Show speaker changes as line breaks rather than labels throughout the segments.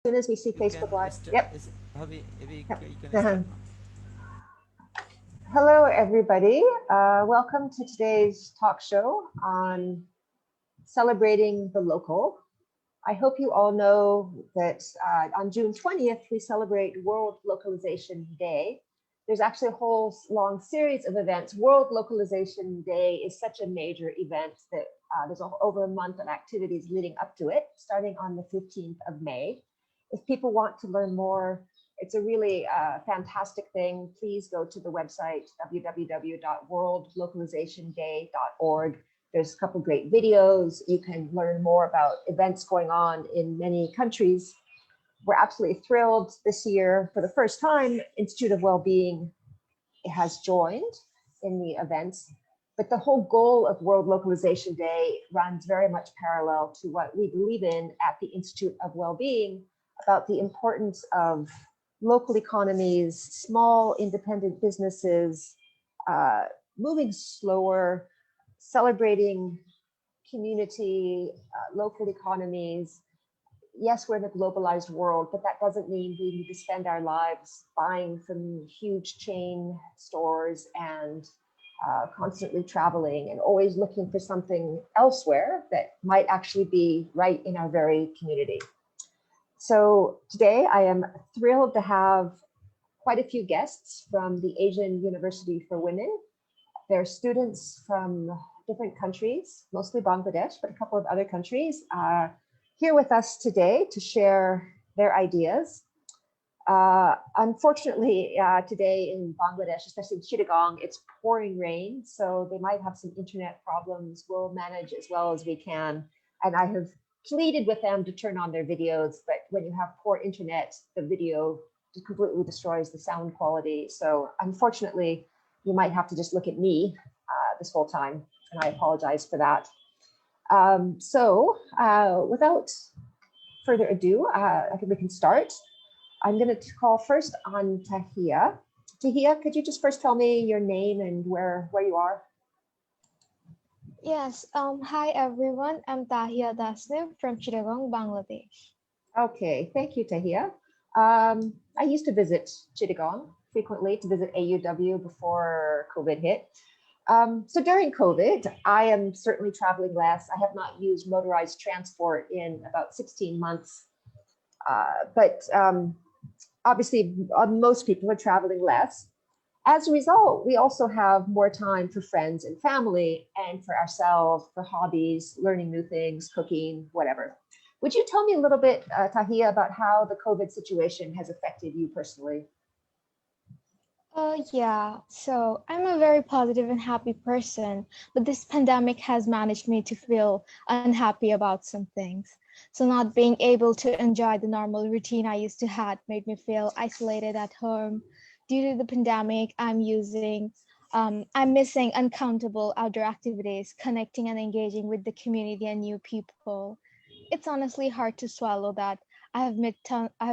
Soon as we see
We can
Facebook Live.
start.
Yep.
You can
Yep.
start now.
Hello, everybody. Welcome to today's talk show on celebrating the local. I hope you all know that on June 20th, we celebrate World Localization Day. There's actually a whole long series of events. World Localization Day is such a major event that there's over a month of activities leading up to it, starting on the 15th of May. If people want to learn more, it's a really fantastic thing. Please go to the website, www.worldlocalizationday.org. There's a couple great videos. You can learn more about events going on in many countries. We're absolutely thrilled this year. For the first time, Institute of Wellbeing has joined in the events. But the whole goal of World Localization Day runs very much parallel to what we believe in at the Institute of Wellbeing about the importance of local economies, small independent businesses, moving slower, celebrating community, local economies. Yes, we're in a globalized world, but that doesn't mean we need to spend our lives buying from huge chain stores and constantly traveling and always looking for something elsewhere that might actually be right in our very community. So today I am thrilled to have quite a few guests from the Asian University for Women. They're students from different countries, mostly Bangladesh, but a couple of other countries, here with us today to share their ideas. Unfortunately, today in Bangladesh, especially in Chittagong, it's pouring rain, so they might have some internet problems. We'll manage as well as we can. And I have pleaded with them to turn on their videos, but when you have poor internet, the video completely destroys the sound quality. So unfortunately, you might have to just look at me this whole time, and I apologize for that. Without further ado, I think we can start. I'm going to call first on Tahia. Tahia, could you just first tell me your name and where you are?
Yes, hi everyone. I'm Tahia Dasnev from Chittagong, Bangladesh.
Okay, thank you, Tahia. I used to visit Chittagong frequently to visit AUW before COVID hit. So during COVID, I am certainly traveling less. I have not used motorized transport in about 16 months. But obviously, most people are traveling less. As a result, we also have more time for friends and family and for ourselves, for hobbies, learning new things, cooking, whatever. Would you tell me a little bit, Tahia, about how the COVID situation has affected you personally?
Yeah, so I'm a very positive and happy person, but this pandemic has managed me to feel unhappy about some things. So not being able to enjoy the normal routine I used to have made me feel isolated at home. Due to the pandemic, I'm missing uncountable outdoor activities, connecting and engaging with the community and new people. It's honestly hard to swallow that I have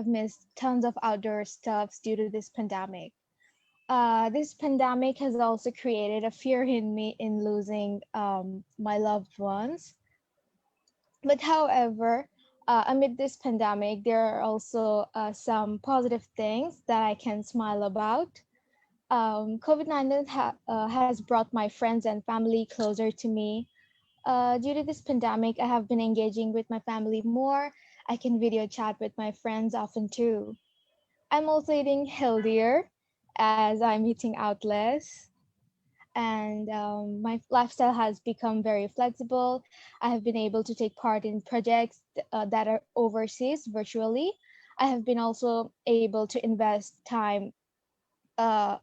missed tons of outdoor stuffs due to this pandemic. This pandemic has also created a fear in me in losing my loved ones. But however, amid this pandemic, there are also some positive things that I can smile about. COVID-19 has brought my friends and family closer to me. Due to this pandemic, I have been engaging with my family more. I can video chat with my friends often too. I'm also eating healthier as I'm eating out less. And my lifestyle has become very flexible. I have been able to take part in projects that are overseas virtually. I have been also able to invest time uh,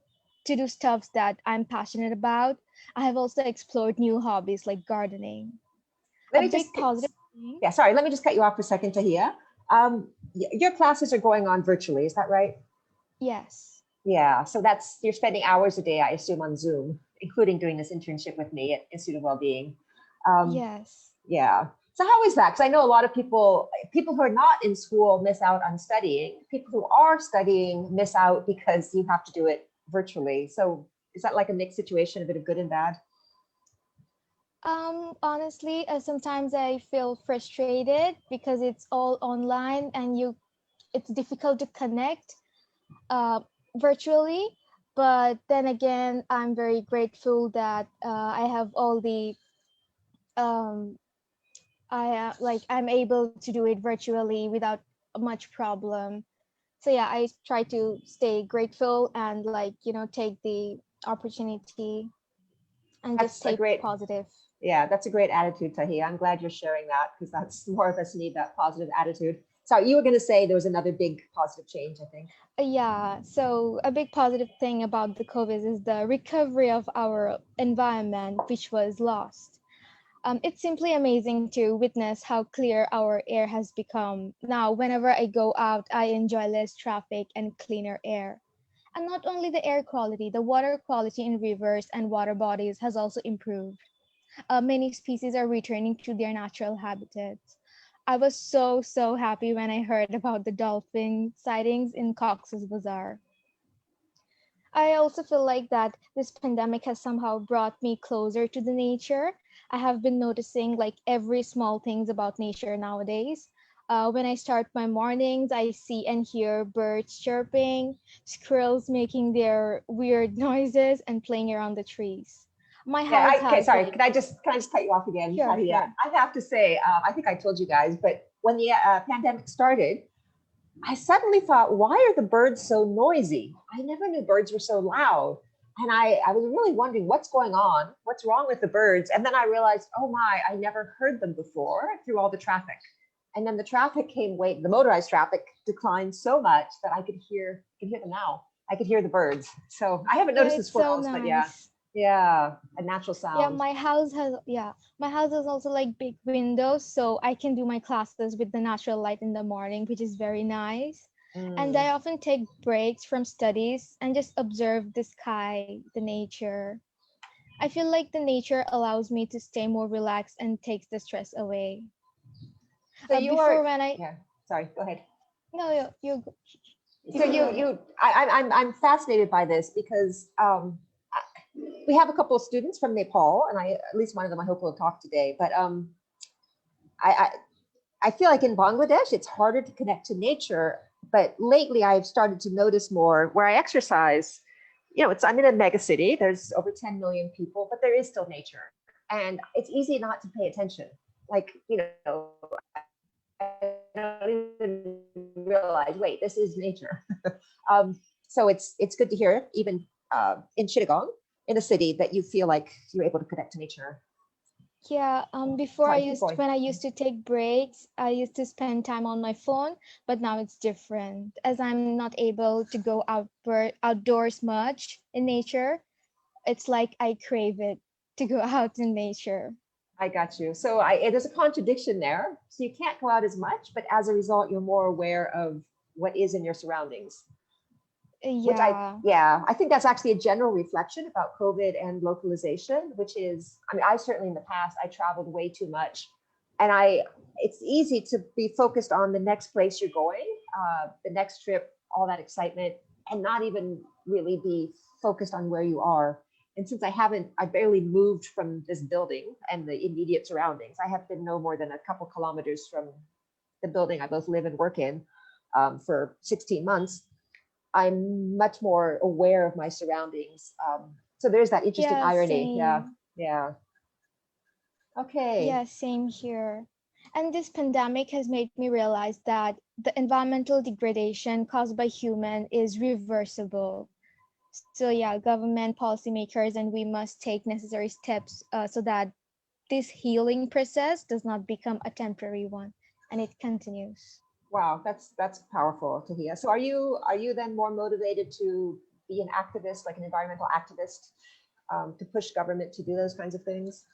to do stuff that I'm passionate about. I have also explored new hobbies like gardening.
Let
A
me just,
big positive thing.
yeah, sorry, let me just cut you off for a second, Tahia. Your classes are going on virtually, is that right?
Yes.
Yeah, so that's, you're spending hours a day, I assume, on Zoom, including doing this internship with me at Institute of Wellbeing. Um,
Yes.
yeah. So how is that? Because I know a lot of people who are not in school miss out on studying. People who are studying miss out because you have to do it virtually. So is that like a mixed situation, a bit of good and bad?
Honestly, sometimes I feel frustrated because it's all online and you it's difficult to connect virtually. But then again, I'm very grateful that I have all the um, I'm able to do it virtually without much problem. So yeah, I try to stay grateful and take the opportunity and just
That's a
stay
great,
positive.
yeah, that's a great attitude, Tahi. I'm glad you're sharing that because that's more of us need that positive attitude. Sorry, you were going to say there was another big positive change, I think.
Yeah, so a big positive thing about the COVID is the recovery of our environment, which was lost. It's simply amazing to witness how clear our air has become. Now, whenever I go out, I enjoy less traffic and cleaner air. And not only the air quality, the water quality in rivers and water bodies has also improved. Many species are returning to their natural habitats. I was so happy when I heard about the dolphin sightings in Cox's Bazar. I also feel like that this pandemic has somehow brought me closer to the nature. I have been noticing like every small things about nature nowadays. When I start my mornings, I see and hear birds chirping, squirrels making their weird noises, and playing around the trees. My
Yeah,
house
okay,
has
sorry.
like,
Can I just cut you off again,
sure,
Tahi?
sure.
I have to say, I think I told you guys, but when the pandemic started, I suddenly thought, why are the birds so noisy? I never knew birds were so loud. And I was really wondering what's going on, what's wrong with the birds. And then I realized, oh my, I never heard them before through all the traffic. And then the traffic the motorized traffic declined so much that I could hear them now. I could hear the birds. So I haven't
Yeah,
noticed the
it's so
squirrels, but yeah,
nice.
yeah, a natural
Yeah,
sound.
my house has also like big windows, so I can do my classes with the natural light in the morning, which is very nice. And
Mm.
I often take breaks from studies and just observe the sky, the nature. I feel like the nature allows me to stay more relaxed and takes the stress away.
So you are,
Before when I
yeah, sorry, go ahead.
No, you
So
can go ahead.
I'm fascinated by this because we have a couple of students from Nepal, and at least one of them I hope will talk today. But I, I I feel like in Bangladesh it's harder to connect to nature. But lately I've started to notice more where I exercise. I'm in a mega city. There's over 10 million people, but there is still nature, and it's easy not to pay attention. Like I don't even realize, wait, this is nature. So it's good to hear, even in Chittagong, in a city, that you feel like you're able to connect to nature.
Yeah,
Sorry, keep going.
when I used to take breaks, I used to spend time on my phone, but now it's different. As I'm not able to go outdoors much in nature, it's like I crave it to go out in nature.
I got you. So there's a contradiction there. So you can't go out as much, but as a result, you're more aware of what is in your surroundings. Which
Yeah,
yeah, I think that's actually a general reflection about COVID and localization, which is, I mean, I certainly in the past, I traveled way too much. And it's easy to be focused on the next place you're going, the next trip, all that excitement, and not even really be focused on where you are. And since I barely moved from this building and the immediate surroundings. I have been no more than a couple kilometers from the building I both live and work in for 16 months. I'm much more aware of my surroundings. So there's that interesting
yeah,
irony. Yeah,
same.
yeah. Okay.
Yeah, same here. And this pandemic has made me realize that the environmental degradation caused by human is reversible. So yeah, government, policymakers, and we must take necessary steps so that this healing process does not become a temporary one and it continues.
Wow, that's powerful to hear. So are you then more motivated to be an activist, like an environmental activist, to push government to do those kinds of things?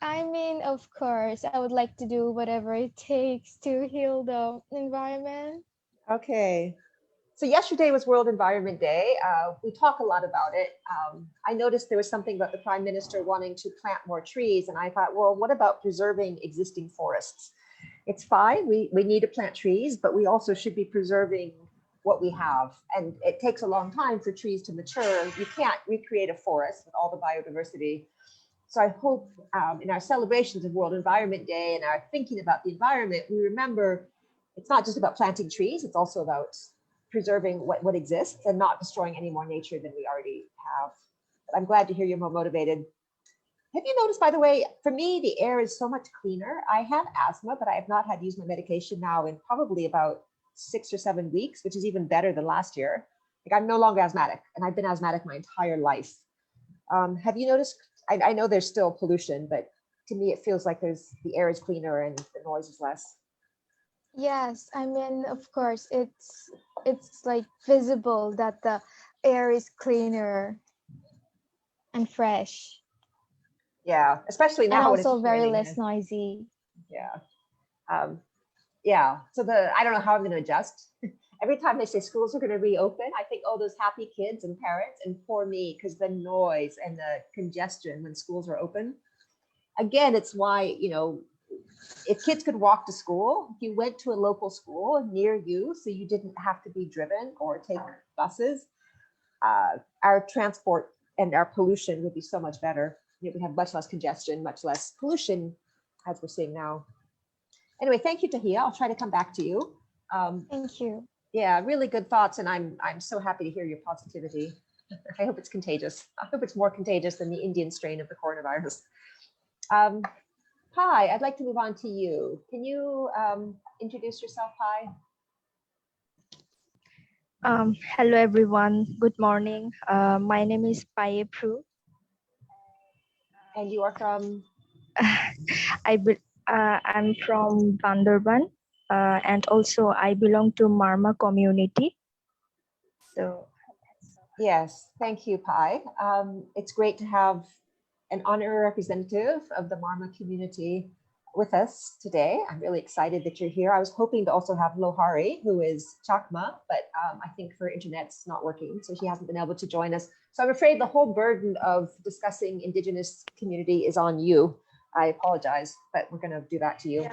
I mean, of course, I would like to do whatever it takes to heal the environment.
Okay. So yesterday was World Environment Day. We talk a lot about it. I noticed there was something about the Prime Minister wanting to plant more trees, and I thought, well, what about preserving existing forests? It's fine. We need to plant trees, but we also should be preserving what we have. And it takes a long time for trees to mature. You can't recreate a forest with all the biodiversity. So I hope in our celebrations of World Environment Day and our thinking about the environment, we remember it's not just about planting trees, it's also about preserving what exists and not destroying any more nature than we already have. But I'm glad to hear you're more motivated. Have you noticed, by the way, for me, the air is so much cleaner. I have asthma, but I have not had to use my medication now in probably about 6 or 7 weeks, which is even better than last year. Like I'm no longer asthmatic, and I've been asthmatic my entire life. Have you noticed? I know there's still pollution, but to me, it feels like the air is cleaner and the noise is less.
Yes, I mean, of course, it's like visible that the air is cleaner and fresh,
Yeah, especially
and
now when it's
also very
raining.
less noisy.
Yeah. Um, yeah. So I don't know how I'm going to adjust. Every time they say schools are going to reopen, I think, oh, those happy kids and parents, and poor me, because the noise and the congestion when schools are open. Again, it's why, if kids could walk to school, if you went to a local school near you, so you didn't have to be driven or take buses, our transport and our pollution would be so much better. We'd have much less congestion, much less pollution, as we're seeing now. Anyway, thank you, Tahia. I'll try to come back to you.
Thank you.
Yeah, really good thoughts, and I'm so happy to hear your positivity. I hope it's contagious. I hope it's more contagious than the Indian strain of the coronavirus. Pi, I'd like to move on to you. Can you introduce yourself, Pi?
Hello everyone, good morning. My name is Paye Pru.
And you are from?
I'm from Bandarban, and also I belong to Marma community. So
Yes, thank you, Pi. It's great to have an honorary representative of the Marma community with us today. I'm really excited that you're here. I was hoping to also have Lohari, who is Chakma, but I think her internet's not working, so she hasn't been able to join us. So I'm afraid the whole burden of discussing Indigenous community is on you. I apologize, but we're going to do that to you.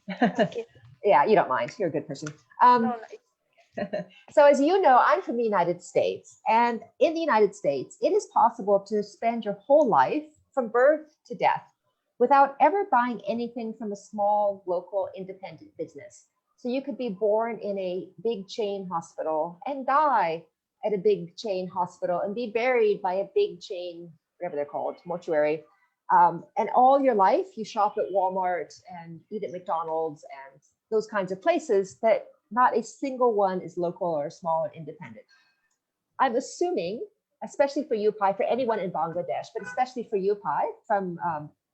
yeah, okay.
Yeah, you don't mind. You're a good person.
No,
So as you know, I'm from the United States, and in the United States, it is possible to spend your whole life from birth to death without ever buying anything from a small local independent business. So you could be born in a big chain hospital and die at a big chain hospital and be buried by a big chain, whatever they're called, mortuary. And all your life you shop at Walmart and eat at McDonald's and those kinds of places that not a single one is local or small or independent. I'm assuming, especially for you, Pi, for anyone in Bangladesh, but especially for you, Pi, from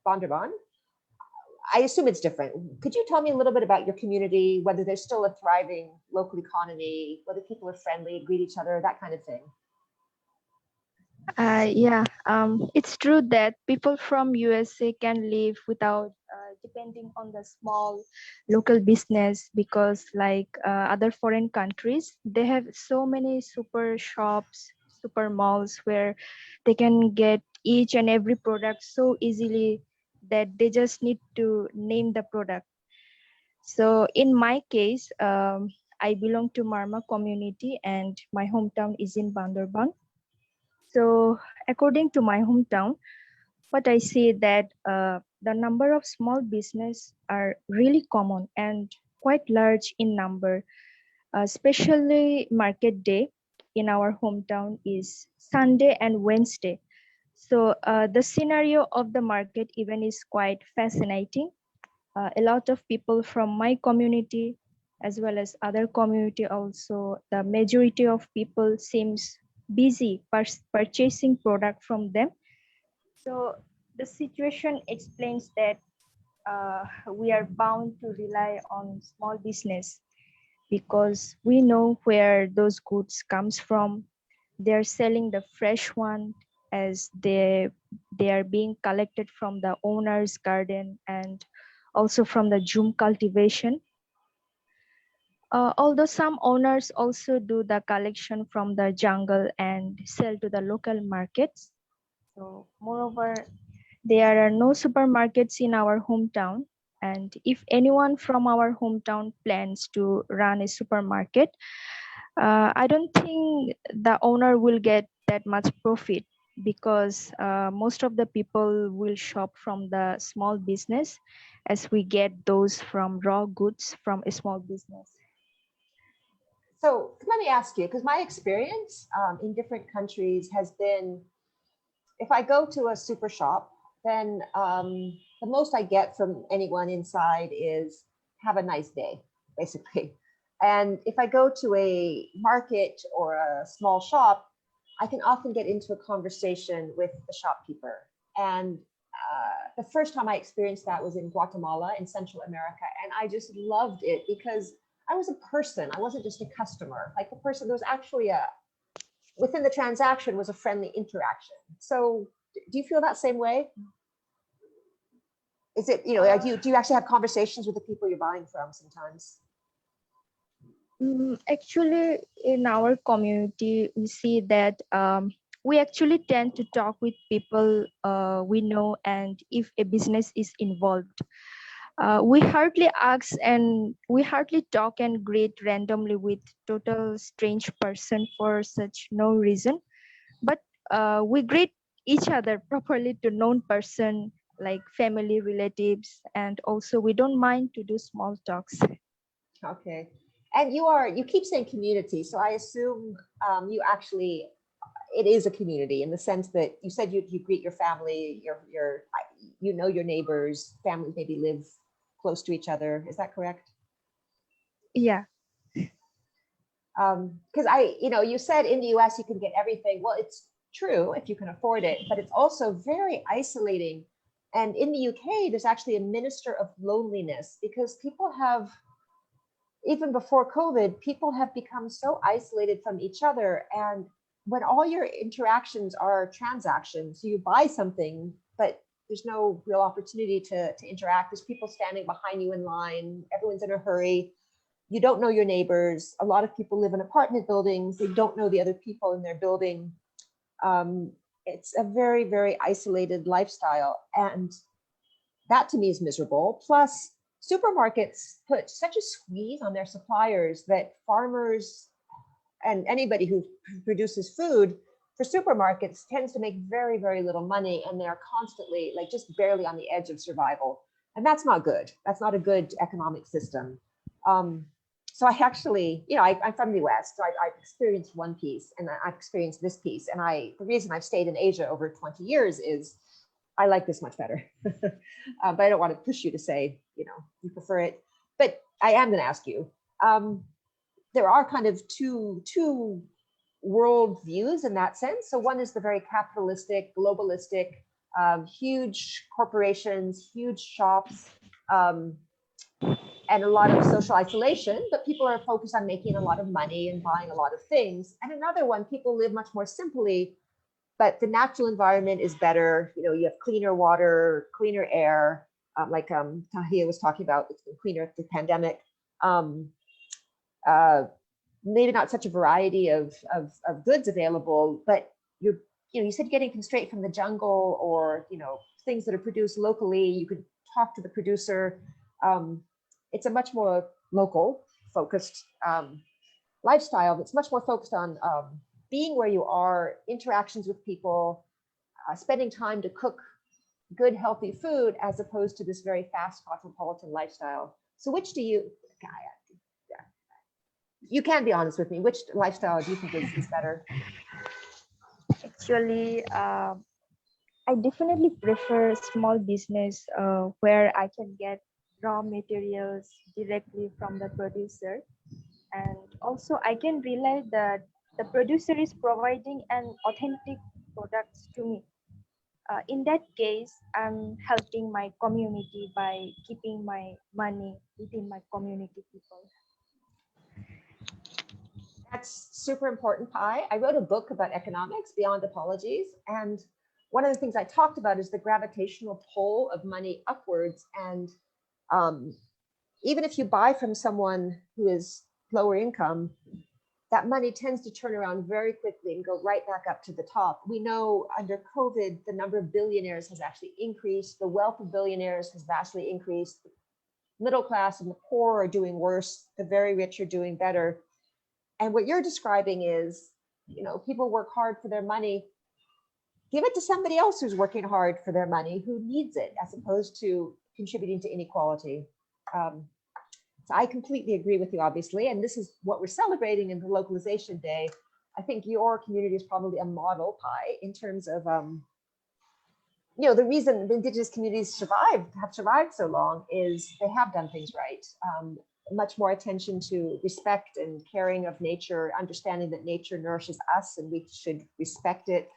Bandarban, I assume it's different. Could you tell me a little bit about your community, whether there's still a thriving local economy, whether people are friendly, greet each other, that kind of thing?
Yeah, it's true that people from USA can live without depending on the small local business, because like other foreign countries, they have so many super shops, super malls where they can get each and every product so easily that they just need to name the product. So in my case, I belong to Marma community and my hometown is in Bandarban. So according to my hometown, what I see that the number of small business are really common and quite large in number, especially market day in our hometown is Sunday and Wednesday. So the scenario of the market even is quite fascinating. A lot of people from my community as well as other community also, the majority of people seems busy purchasing product from them. So the situation explains that we are bound to rely on small business because we know where those goods comes from. They're selling the fresh one as they are being collected from the owner's garden and also from the Jum cultivation. Although some owners also do the collection from the jungle and sell to the local markets. So moreover, there are no supermarkets in our hometown. And if anyone from our hometown plans to run a supermarket, I don't think the owner will get that much profit because most of the people will shop from the small business as we get those from raw goods from a small business.
me ask you, because my experience in different countries has been, if I go to a super shop, then the most I get from anyone inside is have a nice day, basically. And if I go to a market or a small shop, I can often get into a conversation with the shopkeeper. And the first time I experienced that was in Guatemala in Central America. And I just loved it because I was a person. I wasn't just a customer. Like the person, there was actually within the transaction was a friendly interaction. So do you feel that same way? Is it, do you actually have conversations with the people you're buying from sometimes?
Actually, in our community, we see that we actually tend to talk with people we know, and if a business is involved, we hardly ask and we hardly talk and greet randomly with total strange person for such no reason. But we greet each other properly to known person like family, relatives, and also we don't mind to do small talks.
Okay. And you keep saying community. So I assume you actually, it is a community in the sense that you said you greet your family, you know your neighbors, families maybe live close to each other. Is that correct?
Yeah.
Because you said in the US you can get everything. Well, it's true if you can afford it, but it's also very isolating. And in the UK, there's actually a minister of loneliness because people have, even before COVID, people have become so isolated from each other. And when all your interactions are transactions, so you buy something, but there's no real opportunity to interact. There's people standing behind you in line. Everyone's in a hurry. You don't know your neighbors. A lot of people live in apartment buildings. They don't know the other people in their building. It's a very, very isolated lifestyle. And that to me is miserable. Plus, supermarkets put such a squeeze on their suppliers that farmers and anybody who produces food for supermarkets tends to make very, very little money. And they're constantly like just barely on the edge of survival. And that's not good. That's not a good economic system. So I actually, I'm from the West, so I've experienced one piece and I've experienced this piece. And the reason I've stayed in Asia over 20 years is I like this much better. But I don't want to push you to say, you prefer it. But I am going to ask you, there are kind of two world views in that sense. So one is the very capitalistic, globalistic, huge corporations, huge shops, and a lot of social isolation, but people are focused on making a lot of money and buying a lot of things. And another one, people live much more simply, but the natural environment is better. You have cleaner water, cleaner air, like Tahia was talking about, it's been cleaner at the pandemic. Maybe not such a variety of goods available, but you said getting things straight from the jungle or, things that are produced locally, you could talk to the producer. It's a much more local focused lifestyle that's much more focused on being where you are, interactions with people, spending time to cook good, healthy food, as opposed to this very fast cosmopolitan lifestyle. So which do you can be honest with me, which lifestyle do you think is better?
Actually, I definitely prefer small business where I can get raw materials directly from the producer. And also I can rely that the producer is providing an authentic products to me. In that case, I'm helping my community by keeping my money within my community people.
That's super important, Pi. I wrote a book about economics, Beyond Apologies. And one of the things I talked about is the gravitational pull of money upwards. And even if you buy from someone who is lower income, that money tends to turn around very quickly and go right back up to the top. We know under COVID, the number of billionaires has actually increased. The wealth of billionaires has vastly increased. The middle class and the poor are doing worse. The very rich are doing better. And what you're describing is, people work hard for their money. Give it to somebody else who's working hard for their money, who needs it, as opposed to contributing to inequality. So I completely agree with you, obviously, and this is what we're celebrating in the Localization Day. I think your community is probably a model, Pi, in terms of, the reason the Indigenous communities have survived so long is they have done things right. Much more attention to respect and caring of nature, understanding that nature nourishes us and we should respect it.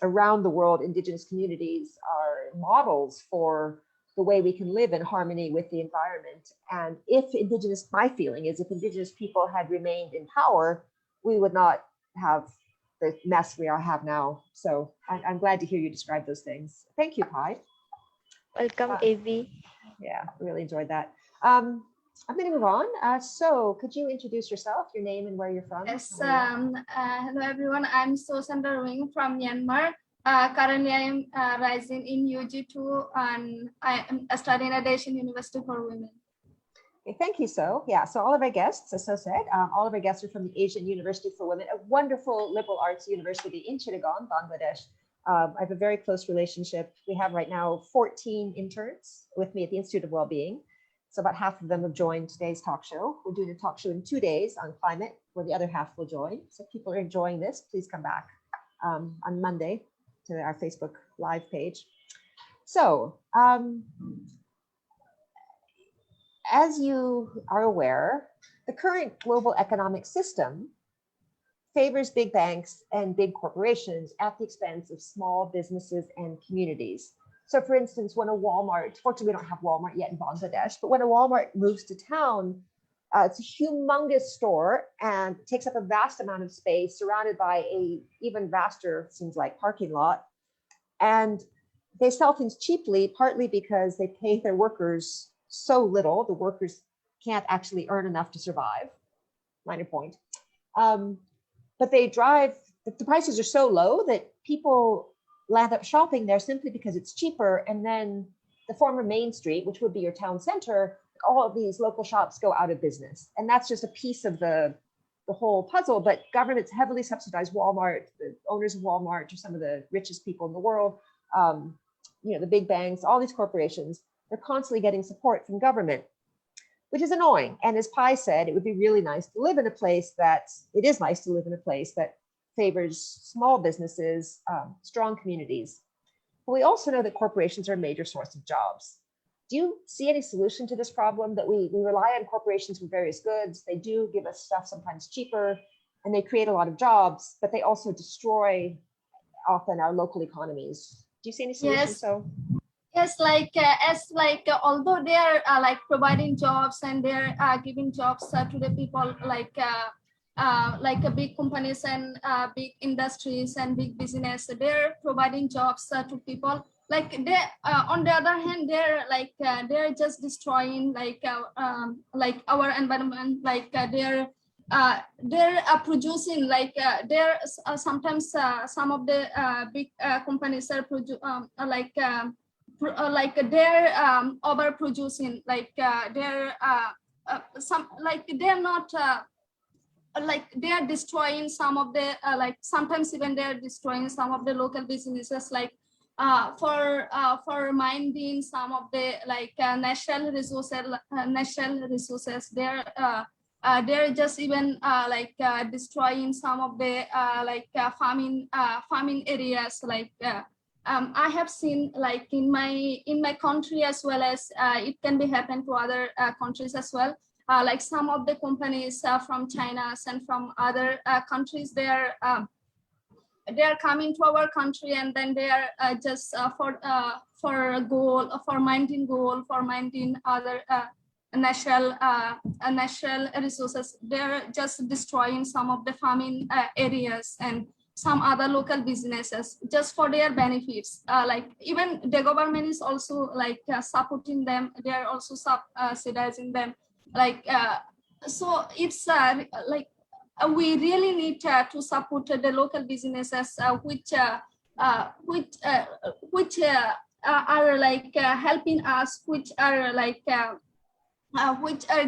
Around the world, Indigenous communities are models for the way we can live in harmony with the environment. And my feeling is if Indigenous people had remained in power, we would not have the mess we have now. So I'm glad to hear you describe those things. Thank you, Pi.
Welcome, Avi.
Yeah, really enjoyed that. I'm going to move on. So could you introduce yourself, your name and where you're from?
Yes, hello everyone. I'm Sosanda Ruing from Myanmar. Currently, I am residing in UG2 and I am studying at Asian University for Women.
Okay, thank you, So. Yeah, so all of our guests, as So said, all of our guests are from the Asian University for Women, a wonderful liberal arts university in Chittagong, Bangladesh. I have a very close relationship. We have right now 14 interns with me at the Institute of Wellbeing. So about half of them have joined today's talk show. We're doing a talk show in 2 days on climate, where the other half will join. So if people are enjoying this, please come back on Monday to our Facebook Live page. So as you are aware, the current global economic system favors big banks and big corporations at the expense of small businesses and communities. So for instance, when a Walmart, fortunately we don't have Walmart yet in Bangladesh, but when a Walmart moves to town, it's a humongous store and takes up a vast amount of space surrounded by a even vaster, seems like, parking lot. And they sell things cheaply, partly because they pay their workers so little, the workers can't actually earn enough to survive, minor point. But the prices are so low that people land up shopping there simply because it's cheaper. And then the former Main Street, which would be your town center, all of these local shops go out of business. And that's just a piece of the whole puzzle. But governments heavily subsidize Walmart. The owners of Walmart are some of the richest people in the world. The big banks, all these corporations, they're constantly getting support from government, which is annoying. And as Pi said, it would be really nice to live in a place that favors small businesses, strong communities. But we also know that corporations are a major source of jobs. Do you see any solution to this problem, that we rely on corporations for various goods? They do give us stuff sometimes cheaper, and they create a lot of jobs, but they also destroy often our local economies. Do you see any solution?
Yes.
So
Yes, although they are providing jobs and they're giving jobs to the people, big companies and big industries and big business, they're providing jobs to people. On the other hand, they're just destroying our environment. They're producing sometimes some of the big companies are they're overproducing, they're not they are destroying some of the sometimes even they're destroying some of the local businesses, for minding some of the natural resources. They're just even destroying some of the farming areas. I have seen in my country, as well as it can be happen to other countries as well. Some of the companies from China and from other countries, they're coming to our country, and then they are just for minding other natural resources. They're just destroying some of the farming areas and some other local businesses just for their benefits. Even the government is also supporting them. They are also subsidizing them. So it's we really need to support the local businesses which are helping us, which are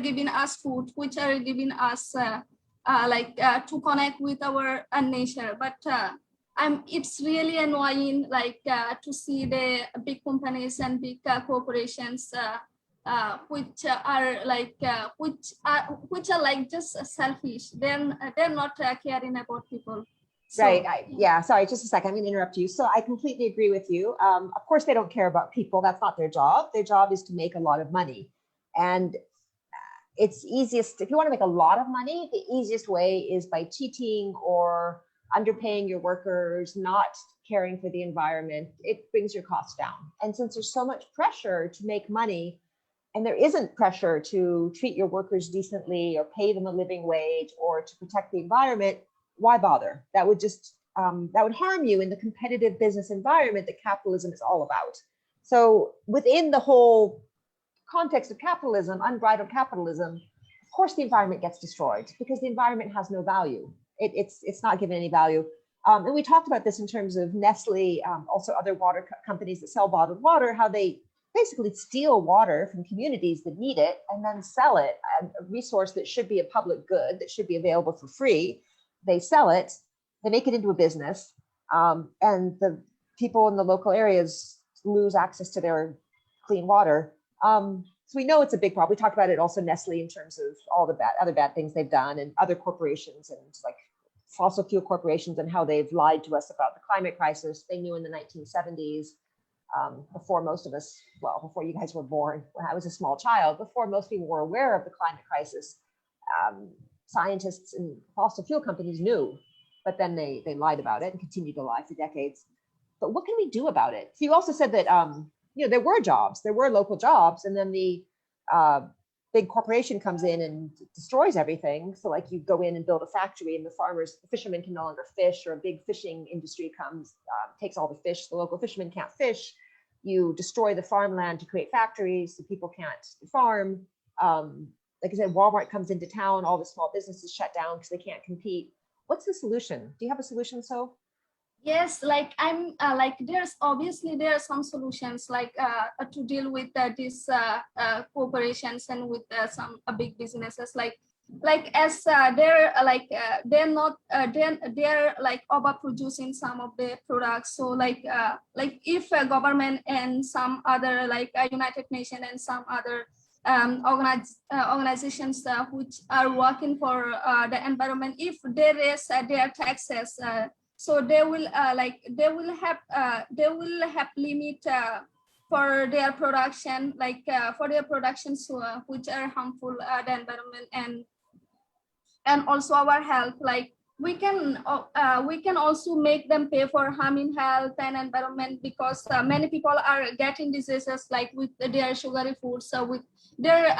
giving us food, which are giving us to connect with our nature. But it's really annoying to see the big companies and big corporations which are like just selfish. They're not caring about people. So,
Right. Yeah. Sorry, just a second. I'm going to interrupt you. So I completely agree with you. Of course, they don't care about people. That's not their job. Their job is to make a lot of money. And it's easiest, if you want to make a lot of money, the easiest way is by cheating or underpaying your workers, not caring for the environment. It brings your costs down. And since there's so much pressure to make money, and there isn't pressure to treat your workers decently or pay them a living wage or to protect the environment, why bother? That would just that would harm you in the competitive business environment that capitalism is all about. So within the whole context of capitalism, unbridled capitalism, of course the environment gets destroyed because the environment has no value. It's not given any value. And we talked about this in terms of Nestle, also other water companies that sell bottled water, how they basically steal water from communities that need it and then sell it, a resource that should be a public good, that should be available for free. They sell it, they make it into a business, and the people in the local areas lose access to their clean water. So we know it's a big problem. We talked about it also Nestle in terms of all the other bad things they've done, and other corporations and like fossil fuel corporations and how they've lied to us about the climate crisis. They knew in the 1970s, before most of us, well, before you guys were born, when I was a small child, before most people were aware of the climate crisis, scientists and fossil fuel companies knew, but then they lied about it and continued to lie for decades. But what can we do about it? So you also said that there were jobs, there were local jobs, and then the big corporation comes in and destroys everything. So like you go in and build a factory and the fishermen can no longer fish, or a big fishing industry comes, takes all the fish, the local fishermen can't fish. You destroy the farmland to create factories so people can't farm. Like I said, Walmart comes into town, all the small businesses shut down because they can't compete. What's the solution? Do you have a solution, So?
yes, like I'm like there are some solutions like to deal with these corporations and with some big businesses, like as they're not they're like overproducing some of the products. So like if a government and some other like United Nations and some other organizations which are working for the environment, if they raise their taxes, so they will have limit for their production, for their productions which are harmful the environment and also our health. Like we can also make them pay for harming health and environment, because many people are getting diseases like with their sugary foods, with their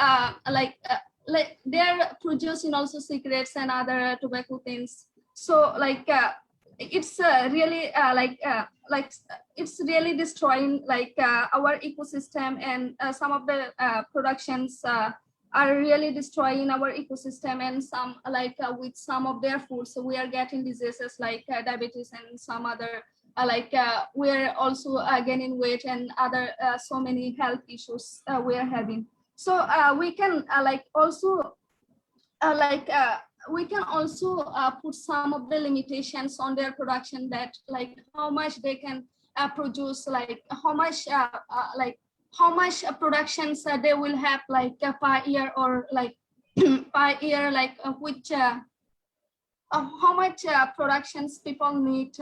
they're producing also cigarettes and other tobacco things. So it's really it's really destroying our ecosystem, and some of the productions are really destroying our ecosystem, and some with some of their foods, so we are getting diseases like diabetes and some other we're also gaining weight and other so many health issues we are having. So we can we can also put some of the limitations on their production, that like how much they can produce, how much productions they will have per year, or per year, which how much productions people need,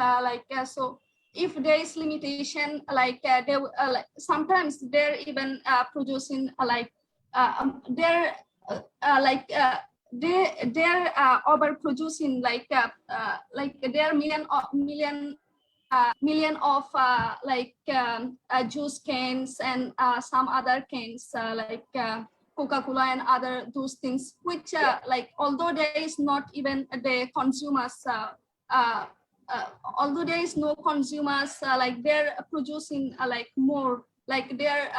so if there is limitation, they sometimes they're even producing they're they're overproducing, there are million of juice cans and some other cans Coca-Cola and other those things, which although there is not even the consumers, although there is no consumers, they're producing more, they're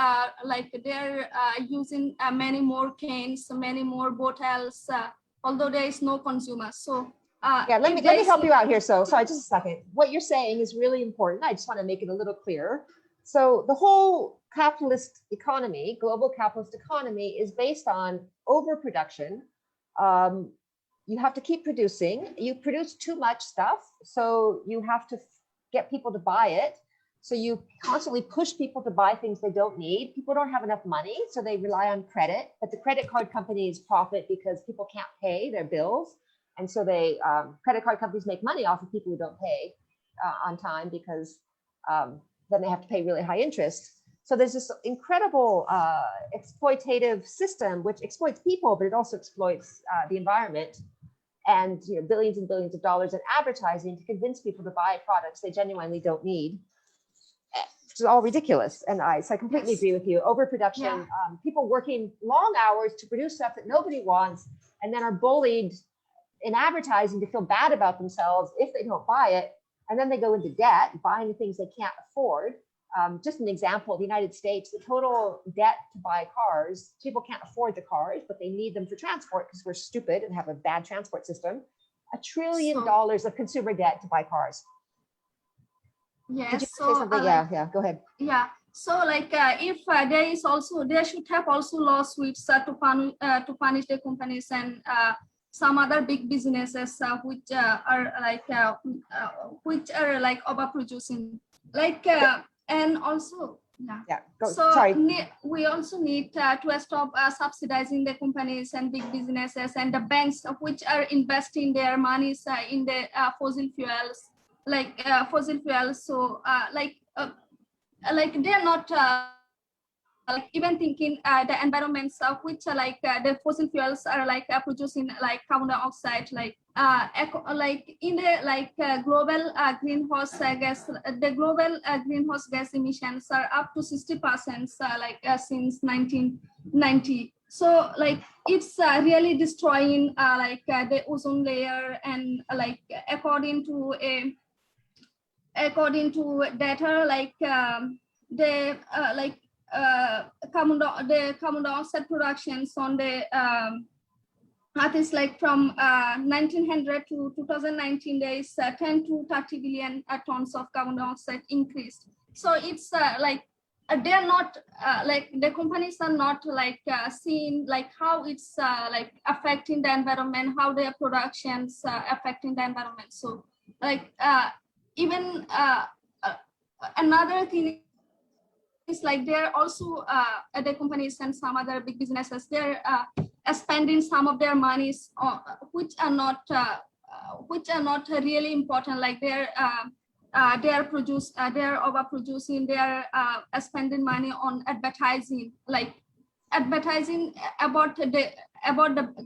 using many more cans, many more bottles, although there is no consumers. So
yeah, let me help you out here. So sorry, just a second. What you're saying is really important. I just want to make it a little clearer. So the whole capitalist economy, global capitalist economy, is based on overproduction. You have to keep producing. You produce too much stuff, so you have to get people to buy it. So you constantly push people to buy things they don't need. People don't have enough money, so they rely on credit. But the credit card companies profit because people can't pay their bills. And so credit card companies make money off of people who don't pay on time, because then they have to pay really high interest. So there's this incredible exploitative system which exploits people, but it also exploits the environment, and billions and billions of dollars in advertising to convince people to buy products they genuinely don't need. Which is all ridiculous. And I completely agree with you. Overproduction, people working long hours to produce stuff that nobody wants, and then are bullied in advertising to feel bad about themselves if they don't buy it. And then they go into debt, buying the things they can't afford. Just an example, the United States, the total debt to buy cars, people can't afford the cars, but they need them for transport because we're stupid and have a bad transport system. $1 trillion of consumer debt to buy cars.
Yes.
Did you say something? Yeah, go ahead.
Yeah. So like if there should have also lawsuits to punish the companies and some other big businesses which are like overproducing, like and also we also need to stop subsidizing the companies and big businesses and the banks which are investing their monies in the fossil fuels, So they're not like even thinking the environments which are the fossil fuels are producing carbon dioxide, in the global greenhouse gas. The global greenhouse gas emissions are up to 60% since 1990. So it's really destroying the ozone layer, and according to data, the carbon dioxide productions on the Earth is from 1900 to 2019, there is 10 to 30 billion tons of carbon dioxide increased. So it's they're not the companies are not seeing how it's affecting the environment, how their productions affecting the environment. So even another thing is they're also the companies and some other big businesses, they're spending some of their monies which are not really important. They're overproducing. They're spending money on advertising, about the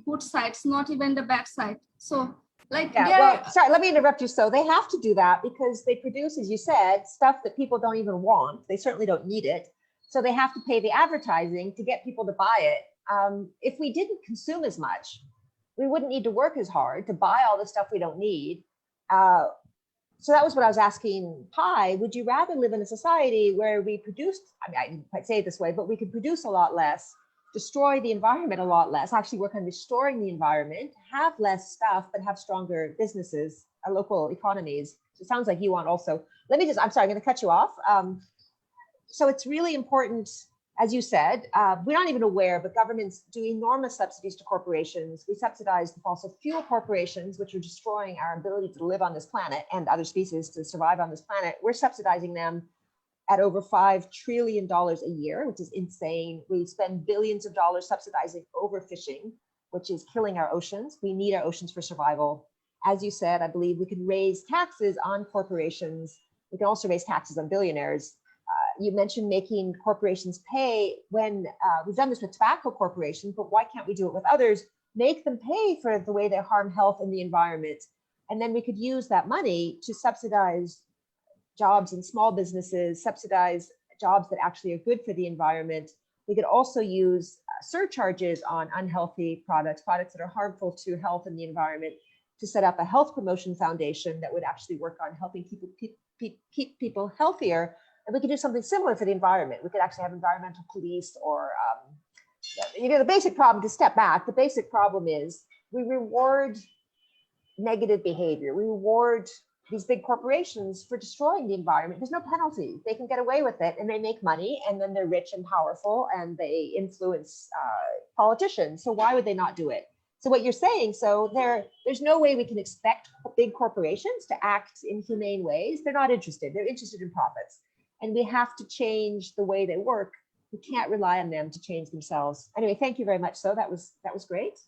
good sides, not even the bad side. So
sorry, let me interrupt you. So they have to do that because they produce, as you said, stuff that people don't even want. They certainly don't need it. So they have to pay the advertising to get people to buy it. If we didn't consume as much, we wouldn't need to work as hard to buy all the stuff we don't need. So that was what I was asking Pi. Would you rather live in a society where we produced, I didn't quite say it this way, but we could produce a lot less, destroy the environment a lot less, actually work on restoring the environment, have less stuff, but have stronger businesses, local economies? So it sounds like you want also. I'm sorry, I'm going to cut you off. So it's really important, as you said, we're not even aware, but governments do enormous subsidies to corporations. We subsidize the fossil fuel corporations, which are destroying our ability to live on this planet and other species to survive on this planet. We're subsidizing them at over $5 trillion a year, which is insane. We spend billions of dollars subsidizing overfishing, which is killing our oceans. We need our oceans for survival. As you said, I believe we can raise taxes on corporations. We can also raise taxes on billionaires. You mentioned making corporations pay when we've done this with tobacco corporations, but why can't we do it with others? Make them pay for the way they harm health and the environment. And then we could use that money to subsidize jobs in small businesses, subsidize jobs that actually are good for the environment. We could also use surcharges on unhealthy products that are harmful to health and the environment, to set up a health promotion foundation that would actually work on helping people keep people healthier. And we could do something similar for the environment. We could actually have environmental police, or the basic problem, to step back, the basic problem is we reward negative behavior. We reward these big corporations for destroying the environment. There's no penalty. They can get away with it, and they make money, and then they're rich and powerful, and they influence politicians. So why would they not do it? So what you're saying, there's no way we can expect big corporations to act in humane ways. They're not interested. They're interested in profits. and we have to change the way they work. We can't rely on them to change themselves. Anyway, thank you very much. So that was great.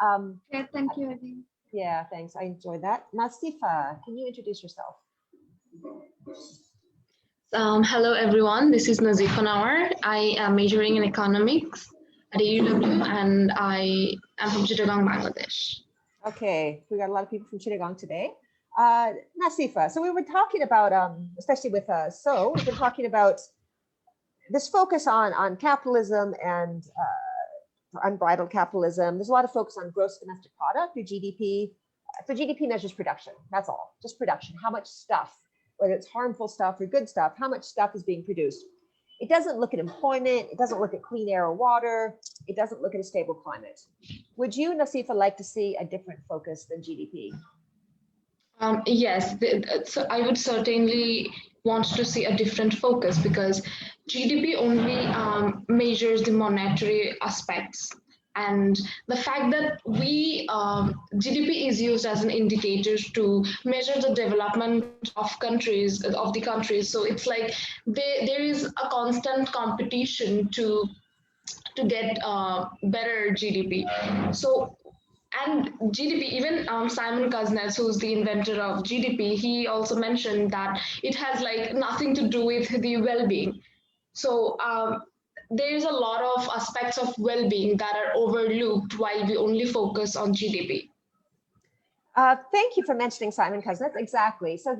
Okay, thank you, Abby.
Yeah, thanks. I enjoyed that. Nasifa, can you introduce yourself?
Hello everyone, this is Nazifa Nawar. I am majoring in economics at AUW and I am from Chittagong, Bangladesh.
Okay, we got a lot of people from Chittagong today. Nasifa, so we were talking about, especially with we've been talking about this focus on capitalism and unbridled capitalism. There's a lot of focus on gross domestic product, or GDP. So GDP measures production, that's all, just production. How much stuff, whether it's harmful stuff or good stuff, how much stuff is being produced. It doesn't look at employment, it doesn't look at clean air or water, it doesn't look at a stable climate. Would you, Nasifa, like to see a different focus than GDP?
Yes, so I would certainly want to see a different focus because GDP only measures the monetary aspects. And the fact that GDP is used as an indicator to measure the development of the countries. So it's like there is a constant competition to get better GDP. So, and GDP, even Simon Kuznets, who's the inventor of GDP, he also mentioned that it has like nothing to do with the well-being. So there's a lot of aspects of well-being that are overlooked while we only focus on GDP.
Thank you for mentioning Simon Kuznets. Exactly. So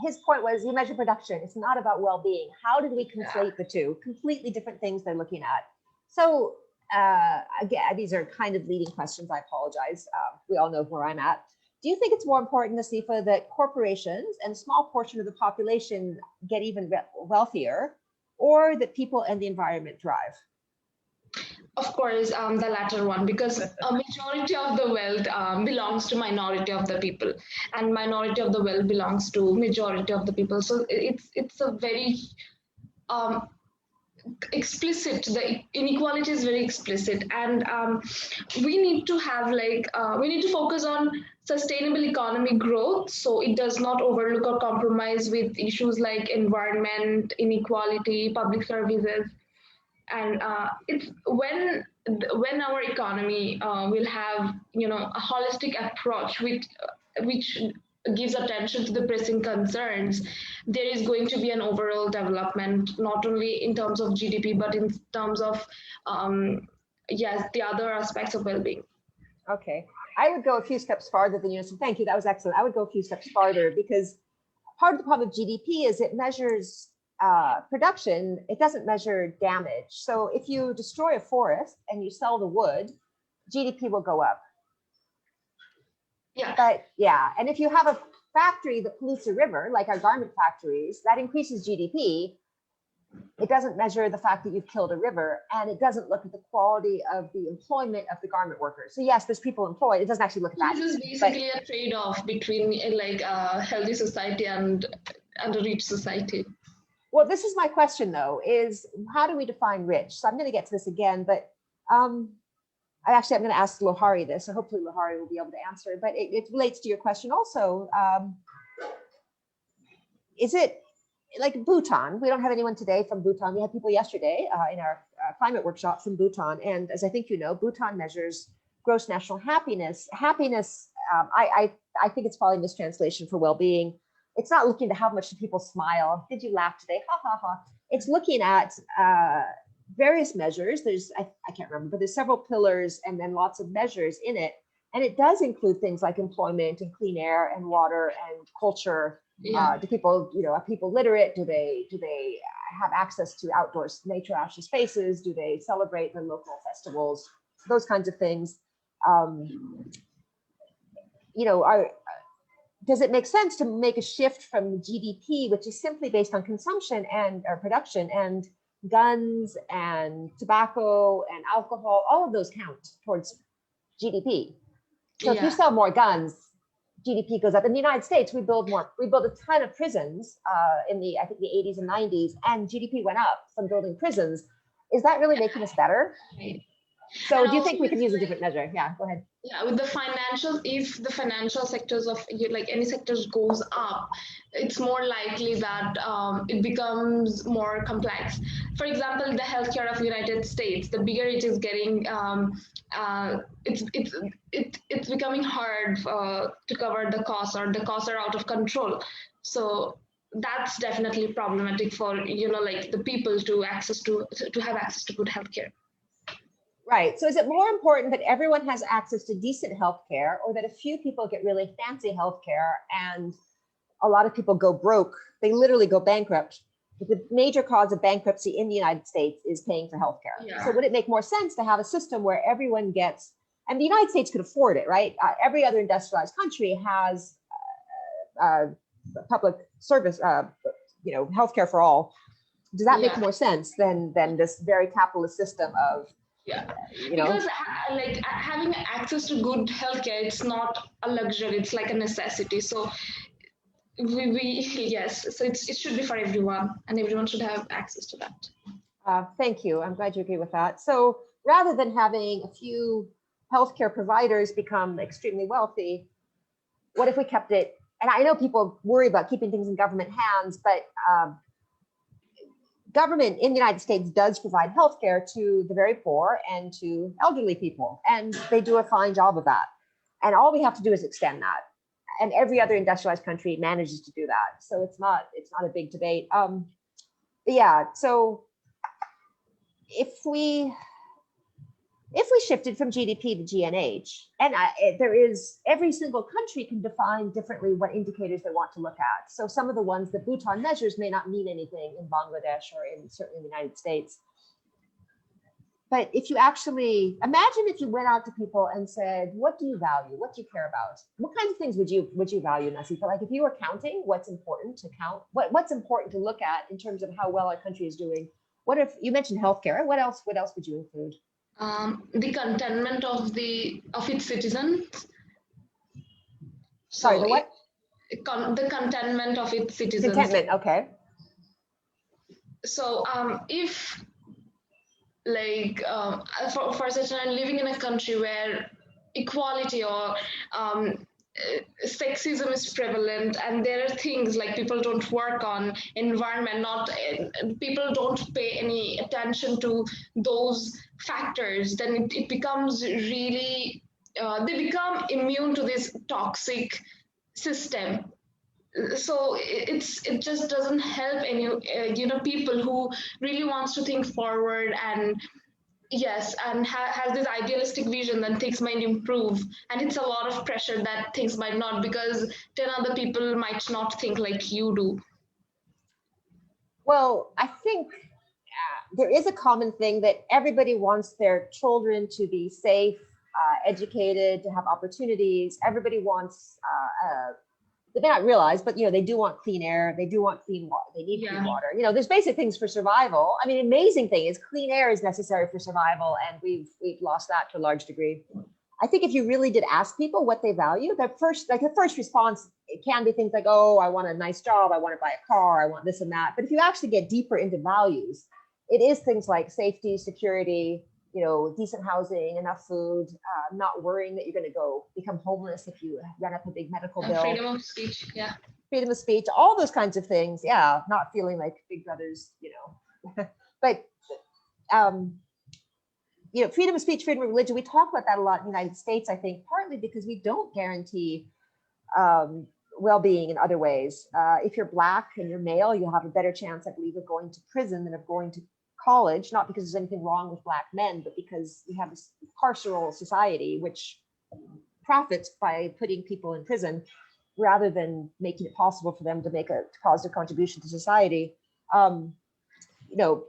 his point was you measure production. It's not about well-being. How did we conflate the two? Completely different things they're looking at. So again, these are kind of leading questions. I apologize. We all know where I'm at. Do you think it's more important, Nasifa, that corporations and a small portion of the population get even wealthier, or that people and the environment thrive?
Of course, the latter one, because a majority of the wealth belongs to minority of the people, and minority of the wealth belongs to majority of the people. So it's a very explicit, the inequality is very explicit, and we need to have we need to focus on sustainable economic growth, so it does not overlook or compromise with issues like environment, inequality, public services. And it's when our economy will have a holistic approach which gives attention to the pressing concerns, there is going to be an overall development, not only in terms of GDP, but in terms of, the other aspects of well-being.
Okay, I would go a few steps farther than you. So thank you, that was excellent. I would go a few steps farther because part of the problem of GDP is it measures production, it doesn't measure damage. So if you destroy a forest and you sell the wood, GDP will go up.
Yeah.
But yeah, and if you have a factory that pollutes a river, like our garment factories, that increases GDP. It doesn't measure the fact that you've killed a river, and it doesn't look at the quality of the employment of the garment workers. So yes, there's people employed. It doesn't actually look at that.
This is basically a trade-off between a healthy society and a rich society.
Well, this is my question though, is how do we define rich? So I'm going to get to this again, but I'm going to ask Laurie this, so hopefully Laurie will be able to answer, but it relates to your question also. Is it like Bhutan? We don't have anyone today from Bhutan. We had people yesterday in our climate workshop from Bhutan. And as I think you know, Bhutan measures gross national happiness. Happiness, I think it's probably a mistranslation for well-being. It's not looking at how much do people smile. Did you laugh today? Ha, ha, ha. It's looking at various measures. There's, I can't remember, but there's several pillars and then lots of measures in it. And it does include things like employment and clean air and water and culture.
Yeah.
Do people, are people literate? Do they have access to outdoor nature spaces? Do they celebrate their local festivals? Those kinds of things. Does it make sense to make a shift from GDP, which is simply based on consumption and or production, and guns and tobacco and alcohol, all of those count towards GDP. So if you sell more guns, GDP goes up. In the United States, we build a ton of prisons in the 80s and 90s, and GDP went up from building prisons. Is that really making us better?
Right.
So do you think we could use a different measure? Yeah, go ahead.
Yeah, with the financial, if the financial sectors of like any sectors goes up, it's more likely that it becomes more complex. For example, the healthcare of United States, the bigger it is getting, it's becoming hard to cover the costs, or the costs are out of control. So that's definitely problematic for like the people to have access to good healthcare.
Right. So is it more important that everyone has access to decent healthcare, or that a few people get really fancy healthcare and a lot of people go broke? They literally go bankrupt. The major cause of bankruptcy in the United States is paying for healthcare.
Yeah.
So would it make more sense to have a system where everyone gets, and the United States could afford it, right? Every other industrialized country has public service, healthcare for all. Does that make more sense than this very capitalist system of,
because like having access to good healthcare, it's not a luxury, it's like a necessity. So yes, so it should be for everyone, and everyone should have access to that.
Thank you. I'm glad you agree with that. So rather than having a few healthcare providers become extremely wealthy, what if we kept it? And I know people worry about keeping things in government hands, but government in the United States does provide healthcare to the very poor and to elderly people, and they do a fine job of that. And all we have to do is extend that. And every other industrialized country manages to do that. So it's not a big debate. Yeah. So if we shifted from GDP to GNH, and every single country can define differently what indicators they want to look at. So some of the ones that Bhutan measures may not mean anything in Bangladesh or certainly in the United States. But if you actually imagine, if you went out to people and said, what do you value? What do you care about? What kinds of things would you value, Nasifa? Like if you were counting what's important to count, what's important to look at in terms of how well a country is doing? What if you mentioned healthcare? What else would you include?
The contentment of its citizens.
Sorry, the what?
The contentment of its citizens.
Contentment, okay.
So if like for such living in a country where equality or sexism is prevalent, and there are things like people don't work on environment, people don't pay any attention to those factors, then it becomes really they become immune to this toxic system. So it just doesn't help any people who really wants to think forward and has this idealistic vision that things might improve, and it's a lot of pressure that things might not, because 10 other people might not think like you do.
Well, I think there is a common thing that everybody wants their children to be safe, educated, to have opportunities. Everybody wants they may not realize, but they do want clean air. They do want clean water. They need clean water. There's basic things for survival. I mean, amazing thing is clean air is necessary for survival, and we've lost that to a large degree. I think if you really did ask people what they value, the first response, it can be things like, oh, I want a nice job, I want to buy a car, I want this and that. But if you actually get deeper into values, it is things like safety, security, decent housing, enough food, not worrying that you're going to go become homeless if you run up a big medical bill.
Freedom of speech, yeah.
Freedom of speech, all those kinds of things, yeah. Not feeling like big brothers, But freedom of speech, freedom of religion, we talk about that a lot in the United States, I think, partly because we don't guarantee well-being in other ways. If you're Black and you're male, you have a better chance, I believe, of going to prison than of going to college, not because there's anything wrong with Black men, but because we have this carceral society which profits by putting people in prison rather than making it possible for them to make a positive contribution to society.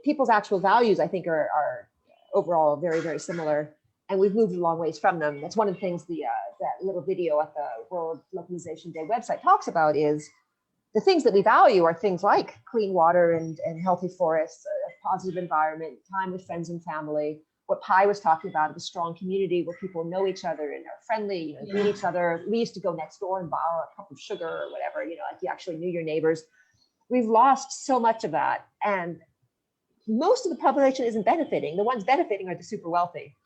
People's actual values, I think, are overall very, very similar, and we've moved a long ways from them. That's one of the things that little video at the World Localization Day website talks about, is the things that we value are things like clean water and healthy forests, a positive environment, time with friends and family. What Pi was talking about, a strong community where people know each other and are friendly, greet each other. We used to go next door and borrow a cup of sugar or whatever, like you actually knew your neighbors. We've lost so much of that, and most of the population isn't benefiting. The ones benefiting are the super wealthy.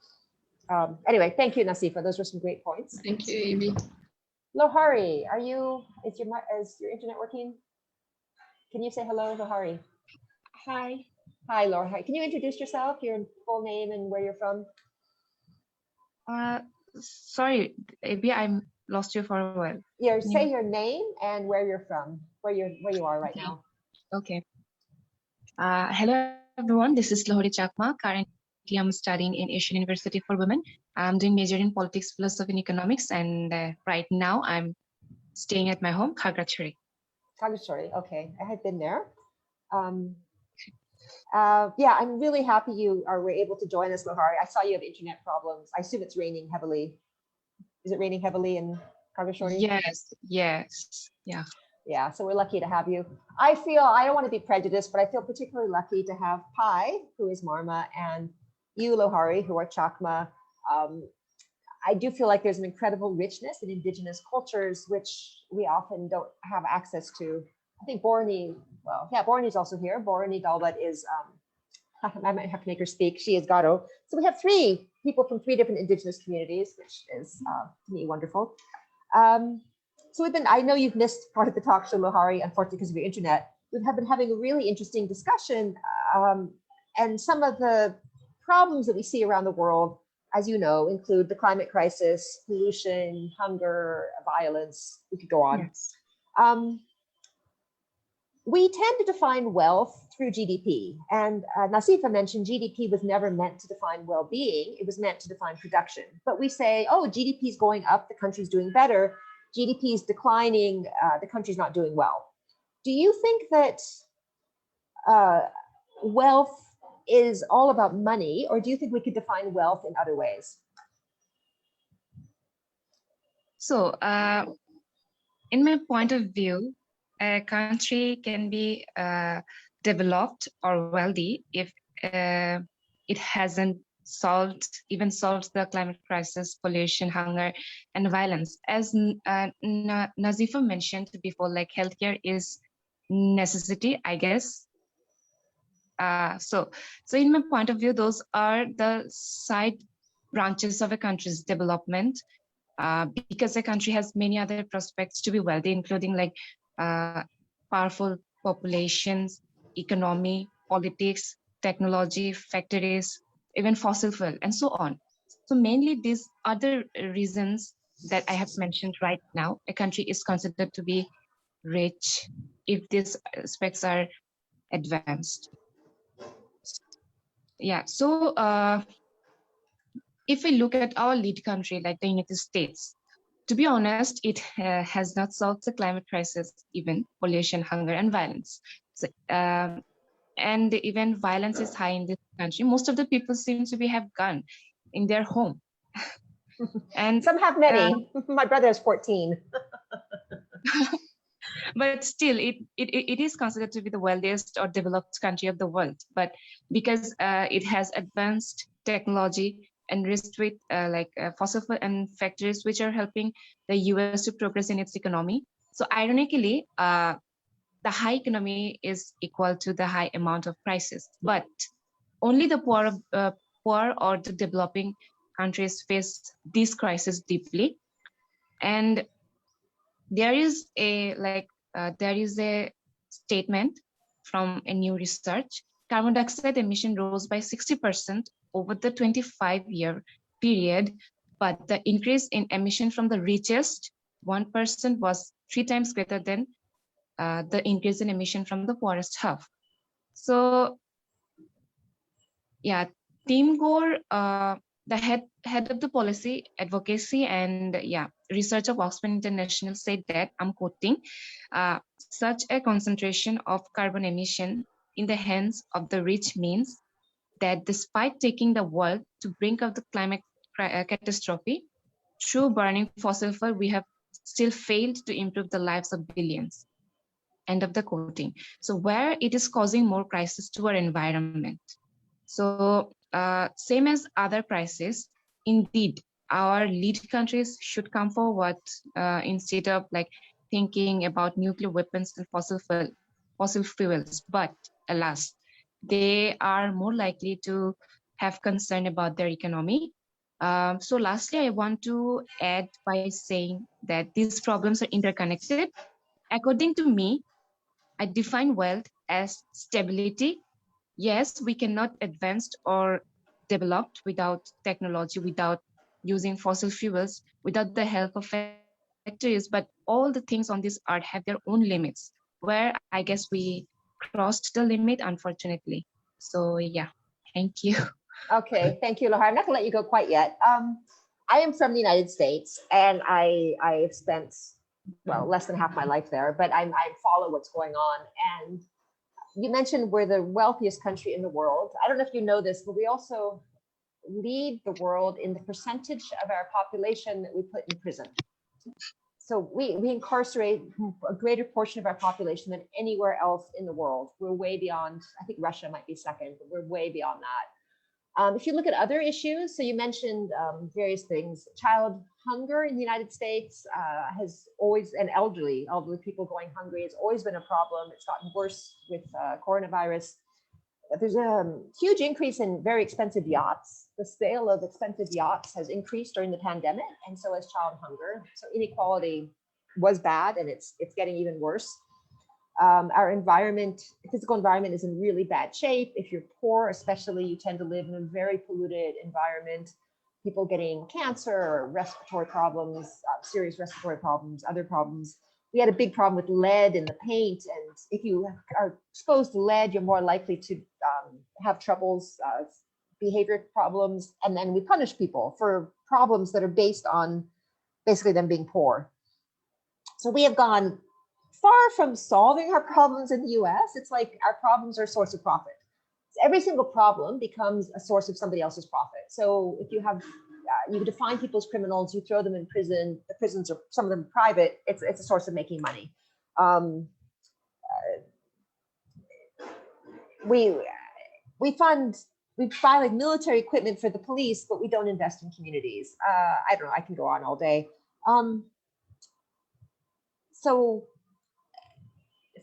Anyway, thank you, Nasifa. Those were some great points.
Thank you, Evie.
Lohari, is your internet working? Can you say hello, Lohari?
Hi.
Hi, Lohari. Can you introduce yourself, your full name and where you're from?
Sorry, maybe I lost you for a while.
Say your name and where you're from, where you are right now.
Okay. Hello, everyone. This is Laurie Chakma. Currently, I'm studying in Asian University for Women. I'm doing major in politics, philosophy, and economics. And right now, I'm staying at my home, Khagrachari.
Khagrachari, okay. I had been there. Yeah, I'm really happy you were able to join us, Lohari. I saw you have internet problems. I assume it's raining heavily. Is it raining heavily in Khagrachari?
Yes, yeah.
Yeah, so we're lucky to have you. I don't want to be prejudiced, but I feel particularly lucky to have Pai, who is Marma, and you, Lohari, who are Chakma. I do feel like there's an incredible richness in indigenous cultures, which we often don't have access to. I think Borani is also here. Borani Dalbat is, I might have to make her speak. She is Garo. So we have 3 people from 3 different indigenous communities, which is to me wonderful. So I know you've missed part of the talk show, Lohari, unfortunately because of your internet. We have been having a really interesting discussion, and some of the problems that we see around the world, as you know, include the climate crisis, pollution, hunger, violence. We could go on.
Yes.
We tend to define wealth through GDP. And Nasifa mentioned GDP was never meant to define well-being. It was meant to define production. But we say, oh, GDP is going up, the country's doing better. GDP is declining, the country's not doing well. Do you think that wealth is all about money, or do you think we could define wealth in other ways?
So, in my point of view, a country can be developed or wealthy if it hasn't solved the climate crisis, pollution, hunger, and violence. As Nazifa mentioned before, like healthcare is necessity, I guess. So in my point of view, those are the side branches of a country's development. Because a country has many other prospects to be wealthy, including like powerful populations, economy, politics, technology, factories, even fossil fuel, and so on. So mainly these other reasons that I have mentioned right now, a country is considered to be rich if these aspects are advanced. Yeah, so if we look at our lead country, like the United States, to be honest, it has not solved the climate crisis, even pollution, hunger, and violence. So, and even violence is high in this country. Most of the people seem to have gun in their home. And
some have many. My brother has 14.
But still, it is considered to be the wealthiest or developed country of the world. But because it has advanced technology enriched with fossil fuel and factories which are helping the US to progress in its economy. So ironically, the high economy is equal to the high amount of crisis, but only the poor or the developing countries face this crisis deeply. And there is a statement from a new research. Carbon dioxide emission rose by 60% over the 25-year period, but the increase in emission from the richest 1% was 3 times greater than the increase in emission from the poorest half. So, yeah, Tim Gore, the head of the policy advocacy and research of Oxford International said that, I'm quoting, such a concentration of carbon emission in the hands of the rich means that despite taking the world to brink of the climate catastrophe, through burning fossil fuel, we have still failed to improve the lives of billions. End of the quoting. So where it is causing more crisis to our environment. So same as other crises, indeed, our lead countries should come forward instead of like thinking about nuclear weapons and fossil fuels. But alas, they are more likely to have concern about their economy So lastly, I want to add by saying that these problems are interconnected. According to me, I define wealth as stability. Yes, we cannot advance or developed without technology, without using fossil fuels, without the help of factories, but all the things on this earth have their own limits, where I guess we crossed the limit, unfortunately. So yeah, thank you.
Okay, thank you, Lahar. I'm not gonna let you go quite yet. I am from the United States, and I've spent well less than half my life there, but I follow what's going on. And you mentioned we're the wealthiest country in the world. I don't know if you know this, but we also lead the world in the percentage of our population that we put in prison. So we incarcerate a greater portion of our population than anywhere else in the world. We're way beyond, I think Russia might be second, but we're way beyond that. If you look at other issues, so you mentioned various things, child hunger in the United States has always, and elderly people going hungry has always been a problem. It's gotten worse with coronavirus. There's a huge increase in very expensive yachts. The sale of expensive yachts has increased during the pandemic, and so has child hunger. So inequality was bad, and it's getting even worse. Our environment, physical environment is in really bad shape. If you're poor, especially, you tend to live in a very polluted environment. People getting cancer, respiratory problems, serious respiratory problems, other problems. We had a big problem with lead in the paint. And if you are exposed to lead, you're more likely to have troubles, behavior problems. And then we punish people for problems that are based on basically them being poor. So we have gone far from solving our problems in the US. It's like our problems are a source of profit. So every single problem becomes a source of somebody else's profit. So if you have, you define people as criminals, you throw them in prison, the prisons are some of them private, it's a source of making money. We buy like military equipment for the police, but we don't invest in communities. I don't know, I can go on all day. So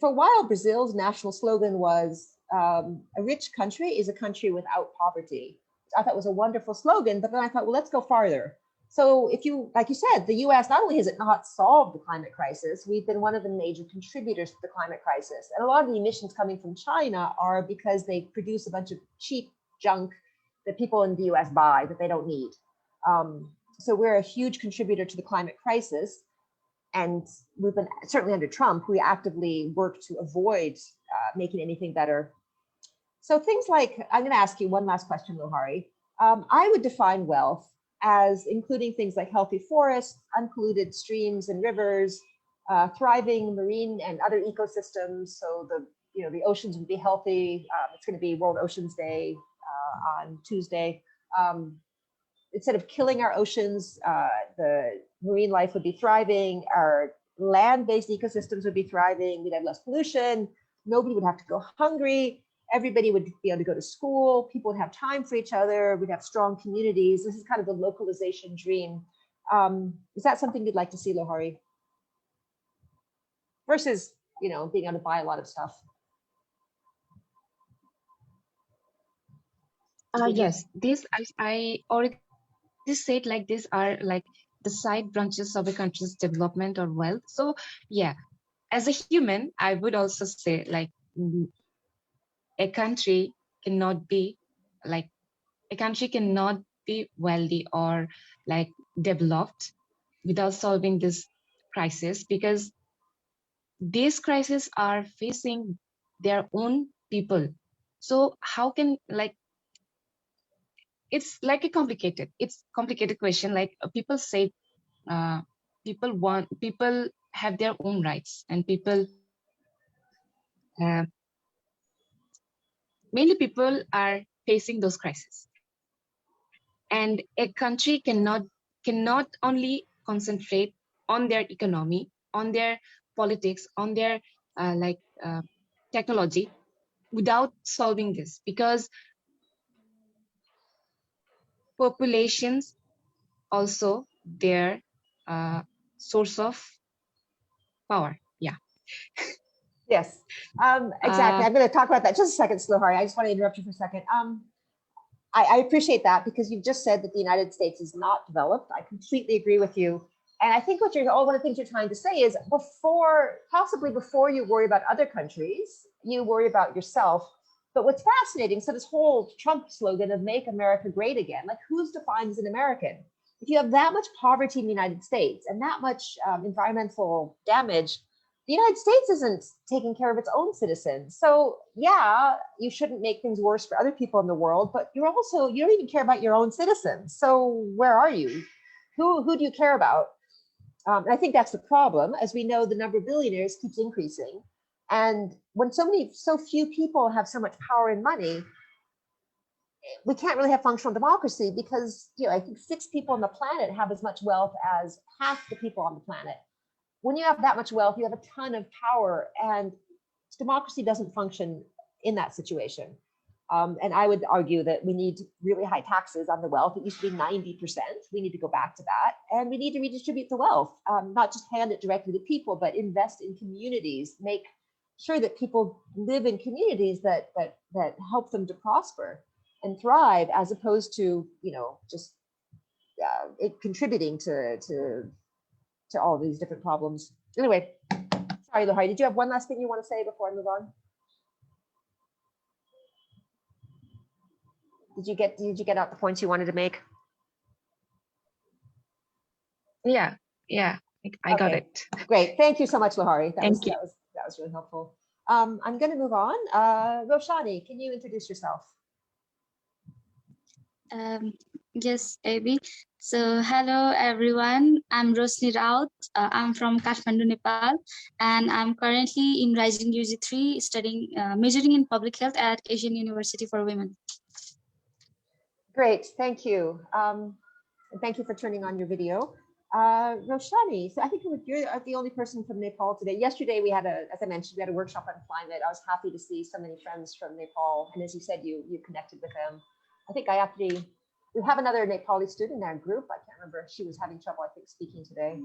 for a while, Brazil's national slogan was a rich country is a country without poverty. I thought it was a wonderful slogan, but then I thought, well, let's go farther. So if you, like you said, the US, not only has it not solved the climate crisis, we've been one of the major contributors to the climate crisis. And a lot of the emissions coming from China are because they produce a bunch of cheap junk that people in the US buy that they don't need. So we're a huge contributor to the climate crisis. And we've been, certainly under Trump, we actively work to avoid making anything better. So things like, I'm going to ask you one last question, Lohari. I would define wealth as including things like healthy forests, unpolluted streams and rivers, thriving marine and other ecosystems. So the oceans would be healthy. It's going to be World Oceans Day on Tuesday. Instead of killing our oceans, the marine life would be thriving, our land-based ecosystems would be thriving, we'd have less pollution, nobody would have to go hungry, everybody would be able to go to school, people would have time for each other, we'd have strong communities. This is kind of the localization dream. Is that something you'd like to see, Lohari? Versus, being able to buy a lot of stuff.
Yes, this I already said, like these are like the side branches of a country's development or wealth. So yeah, as a human, I would also say like a country cannot be like wealthy or like developed without solving this crisis, because these crises are facing their own people. So how can it's like a complicated question. Like people say, people have their own rights, and people mainly people are facing those crises, and a country cannot only concentrate on their economy, on their politics, on their technology without solving this, because populations also their source of power. Yeah.
Yes, exactly. I'm going to talk about that just a second, Lohari. I just want to interrupt you for a second. I appreciate that, because you've just said that the United States is not developed. I completely agree with you. And I think what one of the things you're trying to say is possibly before you worry about other countries, you worry about yourself. But what's fascinating, so this whole Trump slogan of make America great again, like who's defined as an American? If you have that much poverty in the United States and that much environmental damage, the United States isn't taking care of its own citizens. So yeah, you shouldn't make things worse for other people in the world, but you don't even care about your own citizens. So where are you? Who do you care about? I think that's the problem. As we know, the number of billionaires keeps increasing. And when so few people have so much power and money, we can't really have functional democracy, because I think 6 people on the planet have as much wealth as half the people on the planet. When you have that much wealth, you have a ton of power, and democracy doesn't function in that situation. And I would argue that we need really high taxes on the wealth. It used to be 90%. We need to go back to that. And we need to redistribute the wealth, not just hand it directly to people, but invest in communities, make sure that people live in communities that help them to prosper and thrive, as opposed to, just it contributing to all these different problems. Anyway, sorry, Laurie, did you have one last thing you want to say before I move on? Did you get out the points you wanted to make?
Yeah, I got
Okay.
it.
Great. Thank you so much, Laurie.
Thank you.
That was really helpful. I'm going to move on. Roshani, can you introduce yourself?
Yes, Abby. So, hello everyone. I'm Rosni Raut. I'm from Kathmandu, Nepal, and I'm currently in Rising UG3 studying, majoring in public health at Asian University for Women.
Great, thank you. And thank you for turning on your video. Roshani, so I think you're the only person from Nepal today. Yesterday we had as I mentioned, we had a workshop on climate. I was happy to see so many friends from Nepal. And as you said, you connected with them. I think we have another Nepali student in our group. I can't remember. She was having trouble, I think, speaking today.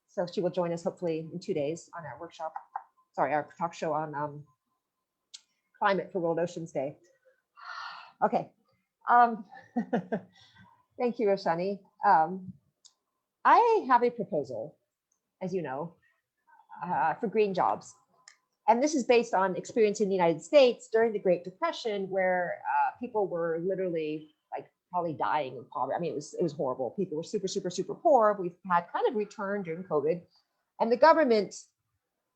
So she will join us hopefully in 2 days on our workshop. Sorry, our talk show on climate for World Oceans Day. Okay. Thank you, Roshani. I have a proposal, as you know, for green jobs. And this is based on experience in the United States during the Great Depression, where people were literally probably dying of poverty. I mean, it was horrible. People were super, super, super poor. We've had kind of return during COVID, and the government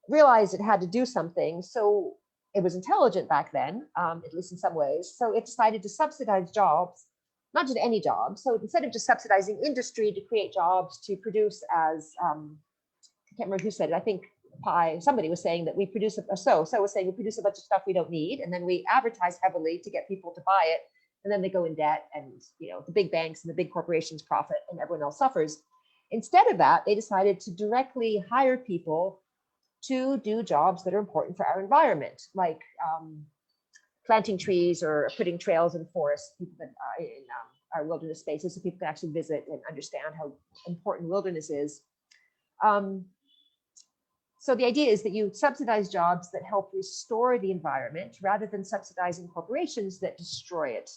realized it had to do something. So it was intelligent back then, at least in some ways. So it decided to subsidize jobs, not just any jobs. So instead of just subsidizing industry to create jobs to produce, as I can't remember who said it. I think somebody was saying that we produce so was saying we produce a bunch of stuff we don't need, and then we advertise heavily to get people to buy it, and then they go in debt, and the big banks and the big corporations profit, and everyone else suffers. Instead of that, they decided to directly hire people to do jobs that are important for our environment, like planting trees or putting trails in forests, people that are in our wilderness spaces, so people can actually visit and understand how important wilderness is. So the idea is that you subsidize jobs that help restore the environment rather than subsidizing corporations that destroy it.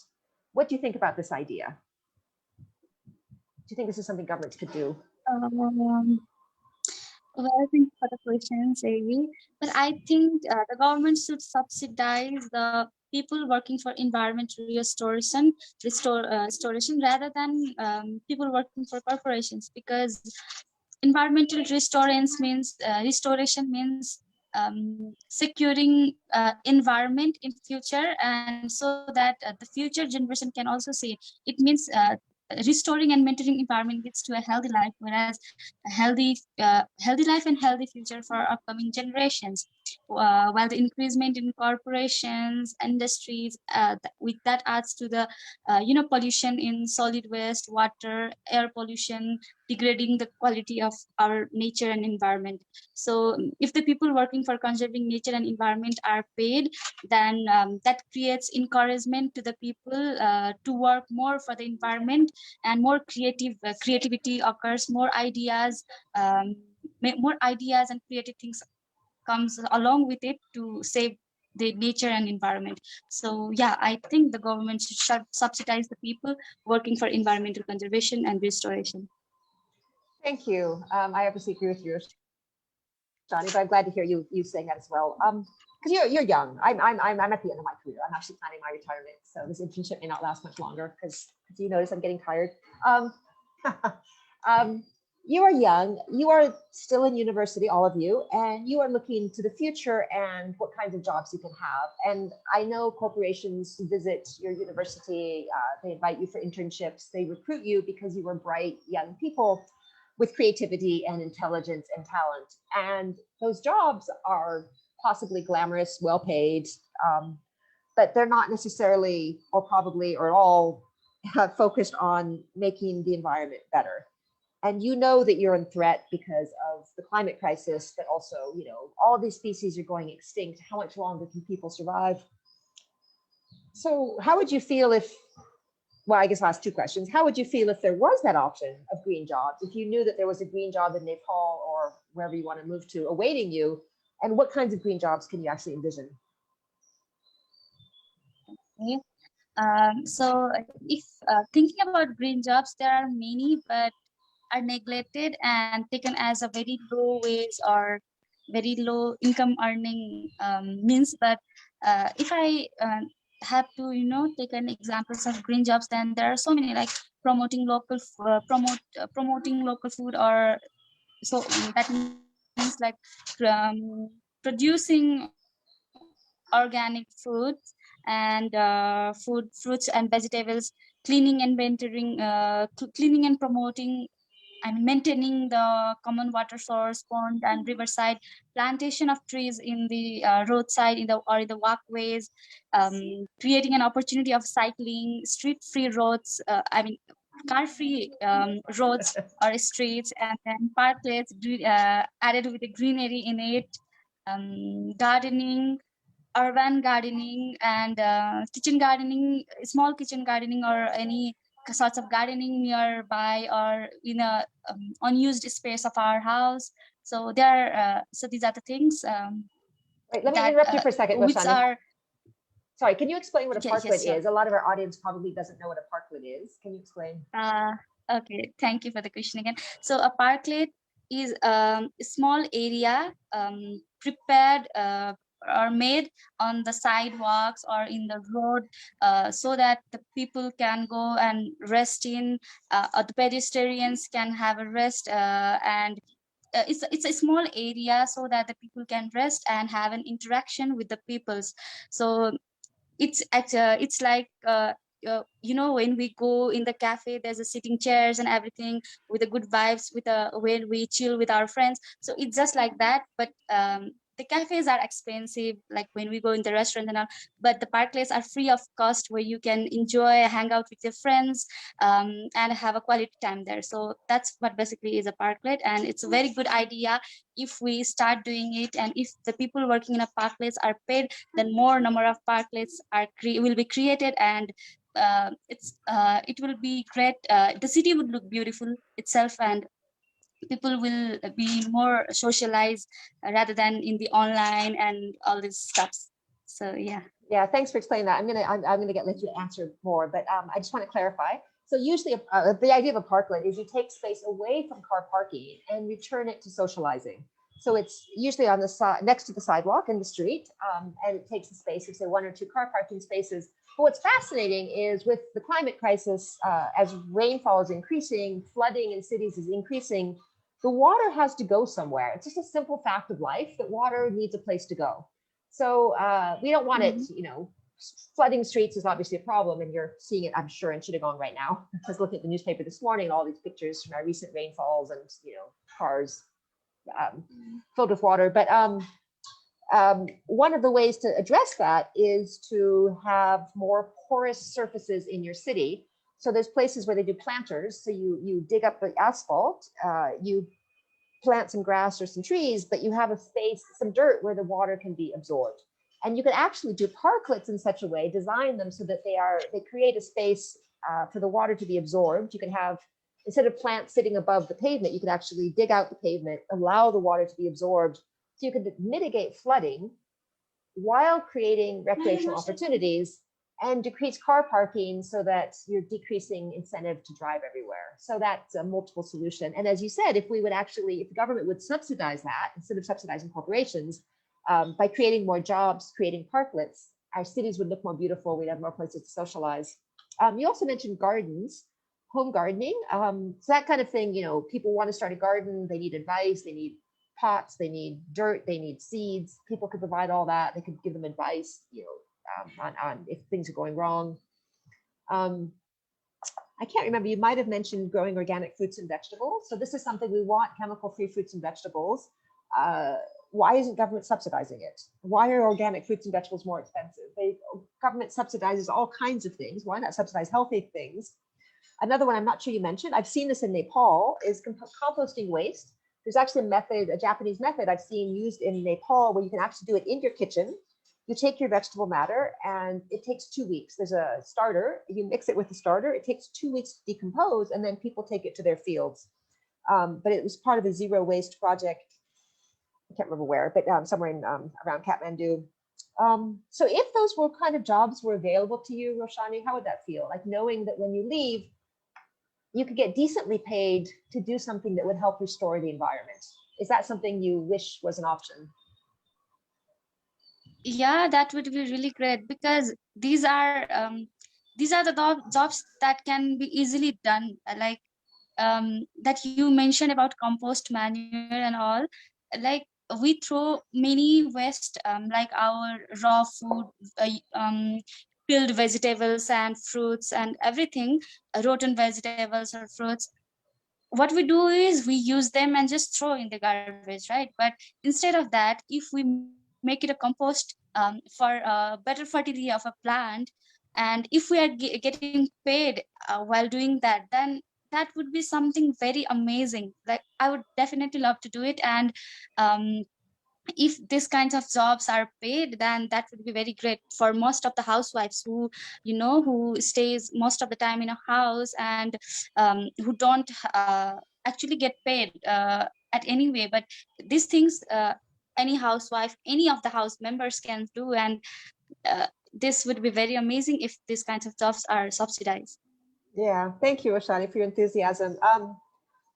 What do you think about this idea? Do you think this is something governments could do?
Well, thank you for the question, Amy. But I think the government should subsidize the people working for environmental restoration rather than people working for corporations, because environmental restoration means securing environment in future, and so that the future generation can also see it. It means restoring and maintaining environment leads to a healthy life, whereas a healthy life and healthy future for upcoming generations. While the increasement in corporations, industries, with that adds to the pollution in solid waste, water, air pollution, degrading the quality of our nature and environment. So if the people working for conserving nature and environment are paid, then that creates encouragement to the people to work more for the environment, and more creativity occurs, more ideas and creative things comes along with it to save the nature and environment. So yeah, I think the government should subsidize the people working for environmental conservation and restoration.
Thank you. I obviously agree with you, Shani, but I'm glad to hear you saying that as well. Because you're young. I'm at the end of my career. I'm actually planning my retirement, so this internship may not last much longer because you notice I'm getting tired. You are young. You are still in university, all of you, and you are looking to the future and what kinds of jobs you can have. And I know corporations visit your university. They invite you for internships. They recruit you because you are bright young people with creativity and intelligence and talent. And those jobs are possibly glamorous, well paid, but they're not necessarily or probably or all focused on making the environment better. And you know that you're in threat because of the climate crisis, but also, you know, all of these species are going extinct. How much longer can people survive? So how would you feel if, well, I guess I'll ask two questions. How would you feel if there was that option of green jobs? If you knew that there was a green job in Nepal or wherever you want to move to awaiting you, and what kinds of green jobs can you actually envision?
Okay. So if thinking about green jobs, there are many, but are neglected and taken as a very low wage or very low income earning means. But if I have to, you know, take an examples of green jobs, then there are so many, like promoting local promoting local food, or so that means like producing organic foods and fruits and vegetables, cleaning and maintaining cleaning and promoting and maintaining the common water source, pond and riverside, plantation of trees in the roadside in the walkways, creating an opportunity of cycling, street-free roads. Car-free roads or streets, and then parklets added with the greenery in it, gardening, urban gardening, and kitchen gardening, small kitchen gardening, or any sorts of gardening nearby or in a unused space of our house. So there, so these are the things
Wait, let me
that
interrupt you for a second,
which
Roshani.
are.
Sorry, can you explain what a
Yeah,
parklet
yes, sure.
is? A lot of our audience probably doesn't know what a parklet is. Can you explain?
Okay, thank you for the question again. So a parklet is a small area prepared or made on the sidewalks or in the road, so that the people can go and rest in, or the pedestrians can have a rest, and it's a small area so that the people can rest and have an interaction with the peoples. So it's like you know, when we go in the cafe, there's a sitting chairs and everything with the good vibes, with where we chill with our friends. So it's just like that, but the cafes are expensive, like when we go in the restaurant and all, but the parklets are free of cost, where you can enjoy, hang out with your friends, and have a quality time there. So that's what basically is a parklet, and it's a very good idea if we start doing it, and if the people working in a parklets are paid, then more number of parklets will be created, and it will be great. The city would look beautiful itself, and people will be more socialized rather than in the online and all these stuff. So yeah.
Yeah, thanks for explaining that. I'm gonna let you answer more, but I just want to clarify. So usually, the idea of a parklet is you take space away from car parking and you turn it to socializing. So it's usually on the side next to the sidewalk in the street, and it takes the space of say 1 or 2 car parking spaces. But what's fascinating is with the climate crisis, as rainfall is increasing, flooding in cities is increasing, the water has to go somewhere. It's just a simple fact of life that water needs a place to go. So we don't want it, you know, flooding streets is obviously a problem, and you're seeing it, I'm sure, in Chittagong right now. I was looking at the newspaper this morning, and all these pictures from our recent rainfalls and, you know, cars filled with water. But one of the ways to address that is to have more porous surfaces in your city. So there's places where they do planters. So you dig up the asphalt, you plant some grass or some trees, but you have a space, some dirt where the water can be absorbed. And you can actually do parklets in such a way, design them so that they create a space for the water to be absorbed. You can have, instead of plants sitting above the pavement, you can actually dig out the pavement, allow the water to be absorbed. So you can mitigate flooding, while creating recreational opportunities and decrease car parking so that you're decreasing incentive to drive everywhere. So that's a multiple solution. And as you said, if the government would subsidize that instead of subsidizing corporations, by creating more jobs, creating parklets, our cities would look more beautiful. We'd have more places to socialize. You also mentioned gardens, home gardening. So that kind of thing, people want to start a garden, they need advice, they need pots, they need dirt, they need seeds. People could provide all that. They could give them advice, on if things are going wrong. I can't remember, you might have mentioned growing organic fruits and vegetables. So this is something we want, chemical-free fruits and vegetables. Why isn't government subsidizing it? Why are organic fruits and vegetables more expensive? Government subsidizes all kinds of things. Why not subsidize healthy things? Another one I'm not sure you mentioned, I've seen this in Nepal, is composting waste. There's actually a Japanese method I've seen used in Nepal where you can actually do it in your kitchen. You take your vegetable matter and it takes 2 weeks. There's a starter, you mix it with the starter, it takes 2 weeks to decompose, and then people take it to their fields. But it was part of a zero waste project. I can't remember where, but somewhere in around Kathmandu. So if those kind of jobs were available to you, Roshani, how would that feel? Like knowing that when you leave, you could get decently paid to do something that would help restore the environment. Is that something you wish was an option?
Yeah, that would be really great, because these are the jobs that can be easily done, like that you mentioned about compost manure and all. Like we throw many waste, like our raw food, peeled vegetables and fruits and everything, rotten vegetables or fruits. What we do is we use them and just throw in the garbage, right? But instead of that, if we make it a compost, for better fertility of a plant, and if we are getting paid while doing that, then that would be something very amazing. Like I would definitely love to do it. And um, if these kinds of jobs are paid, then that would be very great for most of the housewives who stays most of the time in a house, and who don't actually get paid at any way. But these things, any housewife, any of the house members can do, and this would be very amazing if these kinds of jobs are subsidized.
Yeah, thank you, Roshani, for your enthusiasm.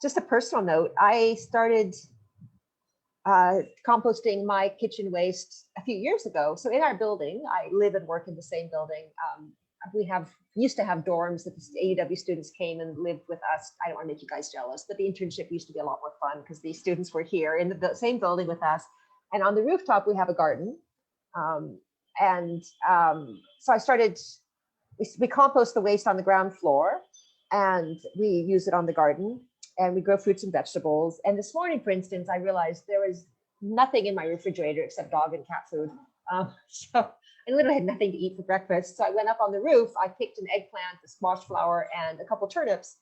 Just a personal note, I started composting my kitchen waste a few years ago. So in our building, I live and work in the same building. We used to have dorms that the AEW students came and lived with us. I don't want to make you guys jealous, but the internship used to be a lot more fun because these students were here in the same building with us. And on the rooftop, we have a garden. So I started, we compost the waste on the ground floor and we use it on the garden, and we grow fruits and vegetables. And this morning, for instance, I realized there was nothing in my refrigerator except dog and cat food. So I literally had nothing to eat for breakfast. So I went up on the roof, I picked an eggplant, a squash flower, and a couple turnips,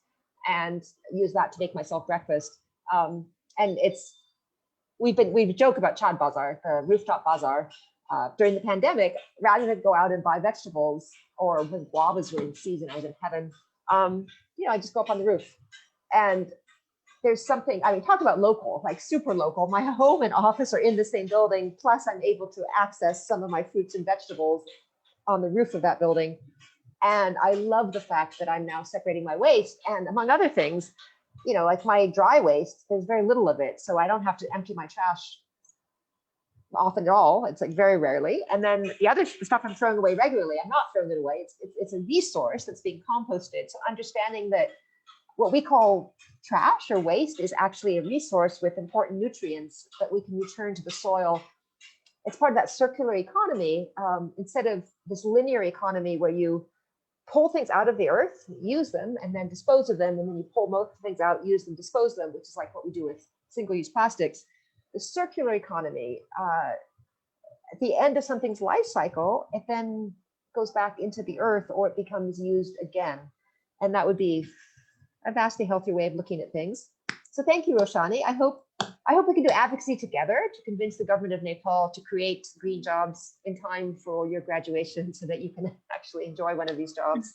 and used that to make myself breakfast. And we joke about Chad Bazaar, the rooftop bazaar. During the pandemic, rather than go out and buy vegetables, or when guavas were in season, I was in heaven. I just go up on the roof. And there's something, talk about local, like super local. My home and office are in the same building, plus I'm able to access some of my fruits and vegetables on the roof of that building. And I love the fact that I'm now separating my waste. And among other things, like my dry waste, there's very little of it. So I don't have to empty my trash often at all. It's like very rarely. And then the stuff I'm throwing away regularly, I'm not throwing it away. It's a resource that's being composted. So understanding that what we call trash or waste is actually a resource with important nutrients that we can return to the soil. It's part of that circular economy, instead of this linear economy where you pull things out of the earth, use them, and then dispose of them. And then you pull most things out, use them, dispose of them, which is like what we do with single-use plastics. The circular economy, at the end of something's life cycle, it then goes back into the earth, or it becomes used again. And that would be a vastly healthier way of looking at things. So thank you, Roshani. I hope we can do advocacy together to convince the government of Nepal to create green jobs in time for your graduation so that you can actually enjoy one of these jobs.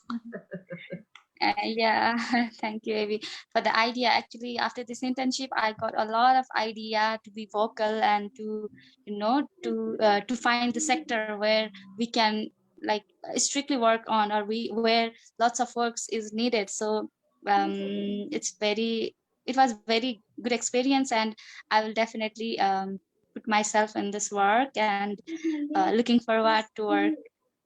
Yeah, thank you, Avi, for the idea. Actually, after this internship, I got a lot of idea to be vocal and to, to find the sector where we can like strictly work on, or we where lots of works is needed. So it's very, it was very good experience, and I will definitely put myself in this work, and looking forward to work.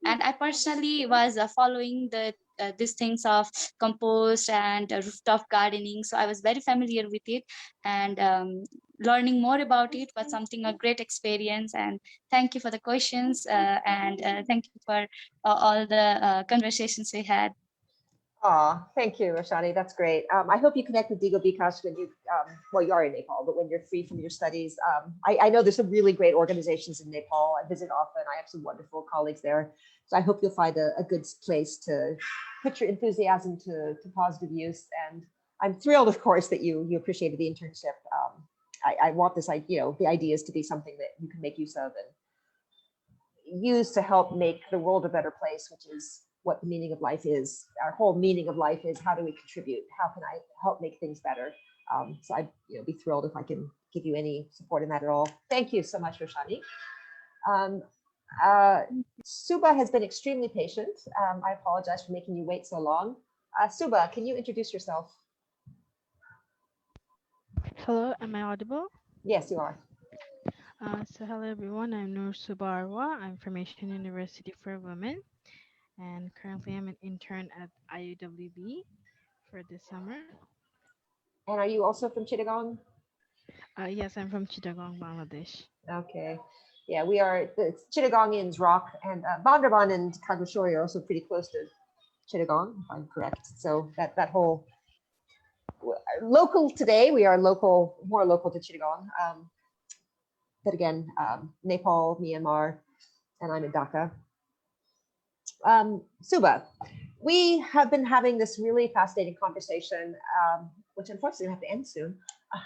And I personally was following the these things of compost and rooftop gardening, so I was very familiar with it, and learning more about it was something a great experience. And thank you for the questions, and thank you for all the conversations we had.
Aw, thank you, Roshani. That's great. I hope you connect with Digo Bikash when you, well, you are in Nepal, but when you're free from your studies. I know there's some really great organizations in Nepal. I visit often. I have some wonderful colleagues there. So I hope you'll find a good place to put your enthusiasm to positive use. And I'm thrilled, of course, that you appreciated the internship. I want this, the ideas to be something that you can make use of and use to help make the world a better place, which is what the meaning of life is. Our whole meaning of life is, how do we contribute? How can I help make things better? So I'd be thrilled if I can give you any support in that at all. Thank you so much, Roshani. Um, Suba has been extremely patient. I apologize for making you wait so long. Suba, can you introduce yourself?
Hello, am I audible?
Yes, you are.
So hello everyone, I'm Noor Subarwa. I'm from Asian University for Women, and currently I'm an intern at IUWB for this summer.
And are you also from Chittagong?
Yes, I'm from Chittagong, Bangladesh.
Okay. Yeah, we are, the Chittagongians rock, and Bandarban and Kagashori are also pretty close to Chittagong, if I'm correct. So that whole local today, we are local, more local to Chittagong. But again, Nepal, Myanmar, and I'm in Dhaka. Suba, we have been having this really fascinating conversation, which unfortunately we have to end soon.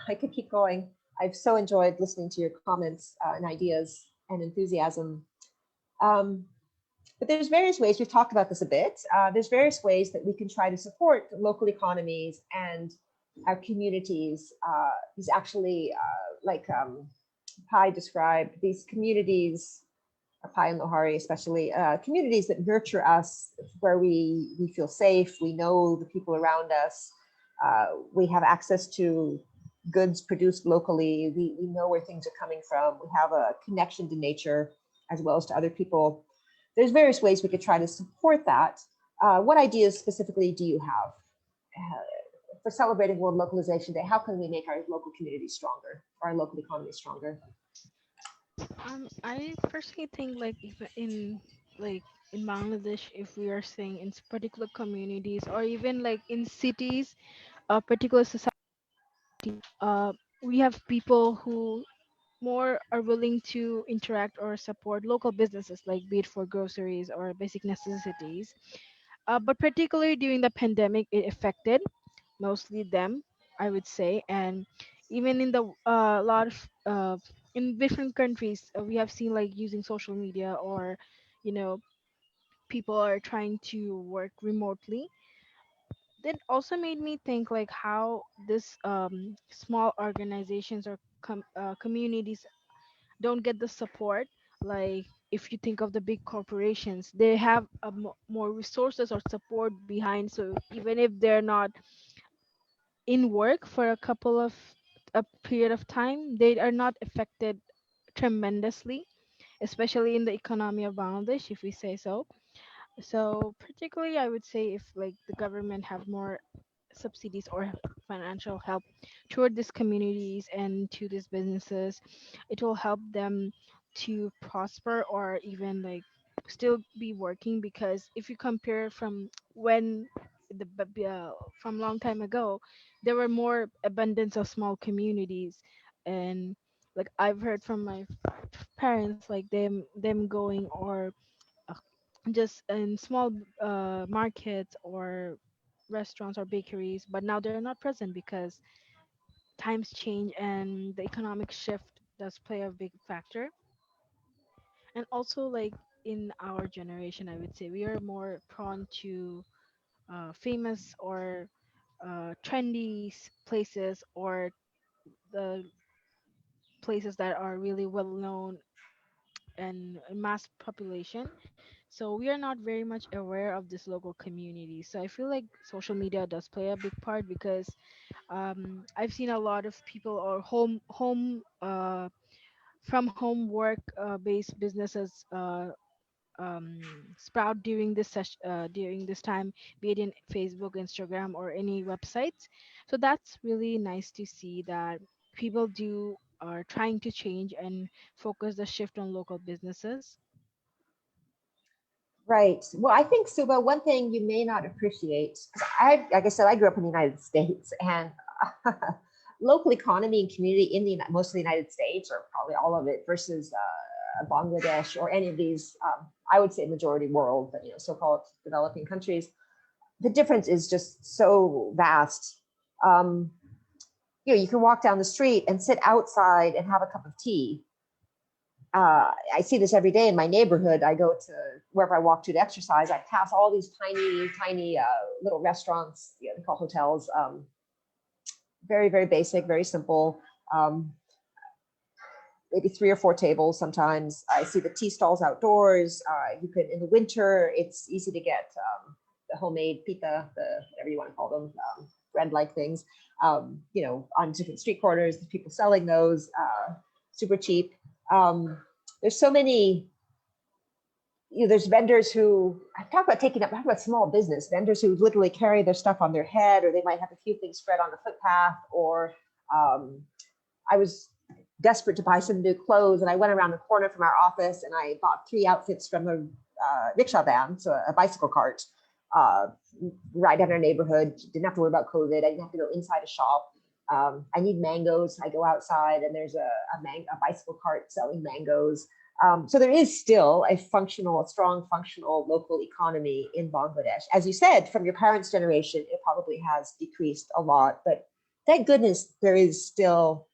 I could keep going. I've so enjoyed listening to your comments and ideas and enthusiasm. Um, but there's various ways, we've talked about this a bit, there's various ways that we can try to support local economies and our communities. These actually, like Pai described, these communities, Pai and Lohari especially, communities that nurture us, where we feel safe, we know the people around us, we have access to goods produced locally, we know where things are coming from, we have a connection to nature as well as to other people. There's various ways we could try to support that. What ideas specifically do you have for celebrating World Localization Day? How can we make our local communities stronger, our local economy stronger?
I personally think like if in Bangladesh, if we are saying in particular communities or even like in cities, a particular society, uh, we have people who more are willing to interact or support local businesses, like be it for groceries or basic necessities. But particularly during the pandemic, it affected mostly them, I would say. And even in the lot of in different countries, we have seen like using social media, or you know people are trying to work remotely. That also made me think like how this small organizations or communities don't get the support. Like if you think of the big corporations, they have more resources or support behind, so even if they're not in work for a period of time, they are not affected tremendously, especially in the economy of Bangladesh, if we say so. So particularly I would say if like the government have more subsidies or financial help toward these communities and to these businesses, it will help them to prosper or even like still be working. Because if you compare from when from long time ago, there were more abundance of small communities. And like I've heard from my parents, like them going or uh, just in small markets or restaurants or bakeries, but now they're not present because times change and the economic shift does play a big factor. And also like in our generation, I would say we are more prone to famous or trendy places, or the places that are really well known and mass population. So we are not very much aware of this local community. So I feel like social media does play a big part, because I've seen a lot of people, or from home work based businesses sprout during this time, be it in Facebook, Instagram, or any websites. So that's really nice to see that people do are trying to change and focus the shift on local businesses.
Right. Well, I think, Suba, one thing you may not appreciate, 'cause like I said, I grew up in the United States, and local economy and community in most of the United States, or probably all of it, versus Bangladesh or any of these, I would say majority world, but so-called developing countries, the difference is just so vast. Um, you can walk down the street and sit outside and have a cup of tea. I see this every day in my neighborhood. I go to wherever I walk to exercise. I pass all these tiny little restaurants, they call hotels. Very, very basic, very simple. Maybe 3 or 4 tables sometimes. I see the tea stalls outdoors. You could, in the winter, it's easy to get the homemade pita, whatever you want to call them, bread-like things, on different street corners, people selling those, super cheap. There's so many, there's vendors who, I talk about small business, vendors who literally carry their stuff on their head, or they might have a few things spread on the footpath, or I was desperate to buy some new clothes, and I went around the corner from our office and I bought 3 outfits from a rickshaw van, so a bicycle cart, right in our neighborhood. Didn't have to worry about COVID. I didn't have to go inside a shop. I need mangoes. I go outside and there's a bicycle cart selling mangoes. So there is still a strong functional local economy in Bangladesh. As you said, from your parents' generation, it probably has decreased a lot, but thank goodness there is still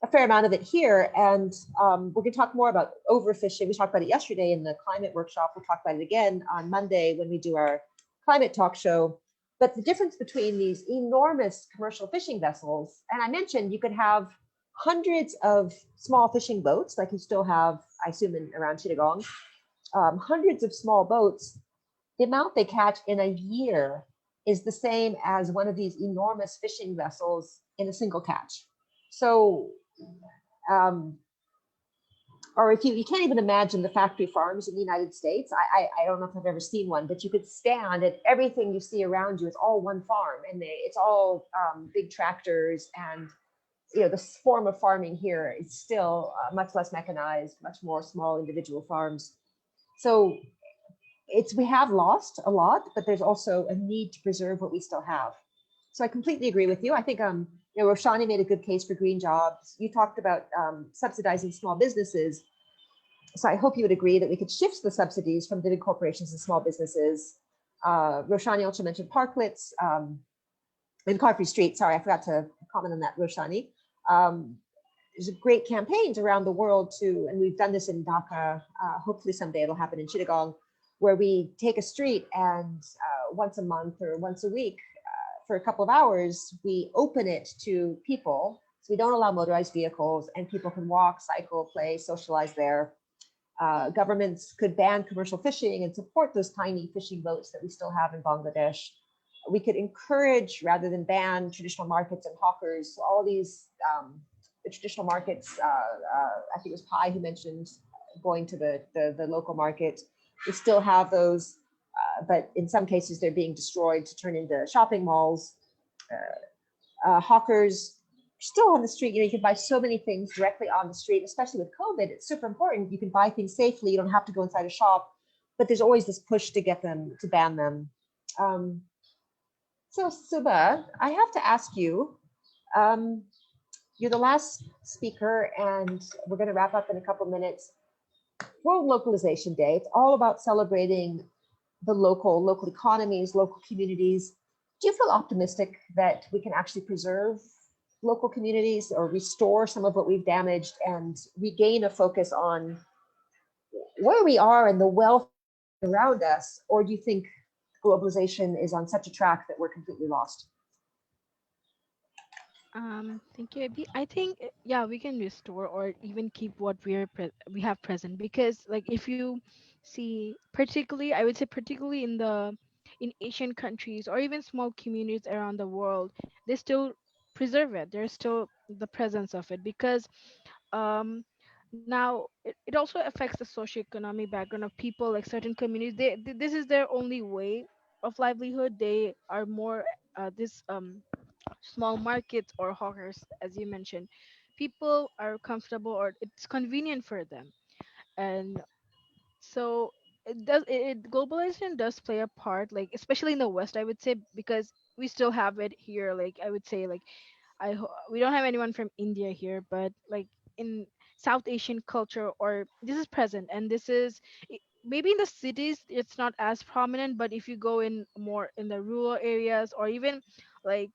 a fair amount of it here. And we're going to talk more about overfishing. We talked about it yesterday in the climate workshop. We'll talk about it again on Monday when we do our climate talk show. But the difference between these enormous commercial fishing vessels, and I mentioned you could have hundreds of small fishing boats, like you still have, I assume, around Chittagong, hundreds of small boats. The amount they catch in a year is the same as one of these enormous fishing vessels in a single catch. So, or if you can't even imagine the factory farms in the United States. I don't know if I've ever seen one, but you could stand and everything you see around you is all one farm, and it's all big tractors. And this form of farming here is still much less mechanized, much more small individual farms. So we have lost a lot, but there's also a need to preserve what we still have. So I completely agree with you. I think Roshani made a good case for green jobs. You talked about subsidizing small businesses. So I hope you would agree that we could shift the subsidies from the big corporations and small businesses. Roshani also mentioned parklets and car-free streets. Sorry, I forgot to comment on that, Roshani. There's great campaigns around the world too, and we've done this in Dhaka. Hopefully someday it'll happen in Chittagong, where we take a street and once a month or once a week, for a couple of hours, we open it to people. So we don't allow motorized vehicles, and people can walk, cycle, play, socialize there. Governments could ban commercial fishing and support those tiny fishing boats that we still have in Bangladesh. We could encourage rather than ban traditional markets and hawkers. So all these the traditional markets, I think it was Pai who mentioned going to the local market. We still have those, but in some cases they're being destroyed to turn into shopping malls. Hawkers still on the street. You can buy so many things directly on the street, especially with COVID. It's super important. You can buy things safely. You don't have to go inside a shop, but there's always this push to get them, to ban them. So Suba, I have to ask you, you're the last speaker and we're going to wrap up in a couple minutes. World Localization Day, it's all about celebrating the local economies, local communities. Do you feel optimistic that we can actually preserve local communities or restore some of what we've damaged and regain a focus on where we are and the wealth around us? Or do you think globalization is on such a track that we're completely lost?
Thank you, Abby. I think yeah, we can restore or even keep what we have present, because like if you see, particularly I would say particularly in Asian countries or even small communities around the world, they still preserve it. There's still the presence of it, because um now it also affects the socioeconomic background of people. Like certain communities, this is their only way of livelihood. They are more this small markets or hawkers, as you mentioned. People are comfortable or it's convenient for them, and so globalization does play a part, like especially in the West, I would say, because we still have it here. Like I would say, like we don't have anyone from India here, but like in South Asian culture, or this is present, and this is maybe in the cities it's not as prominent, but if you go in more in the rural areas, or even like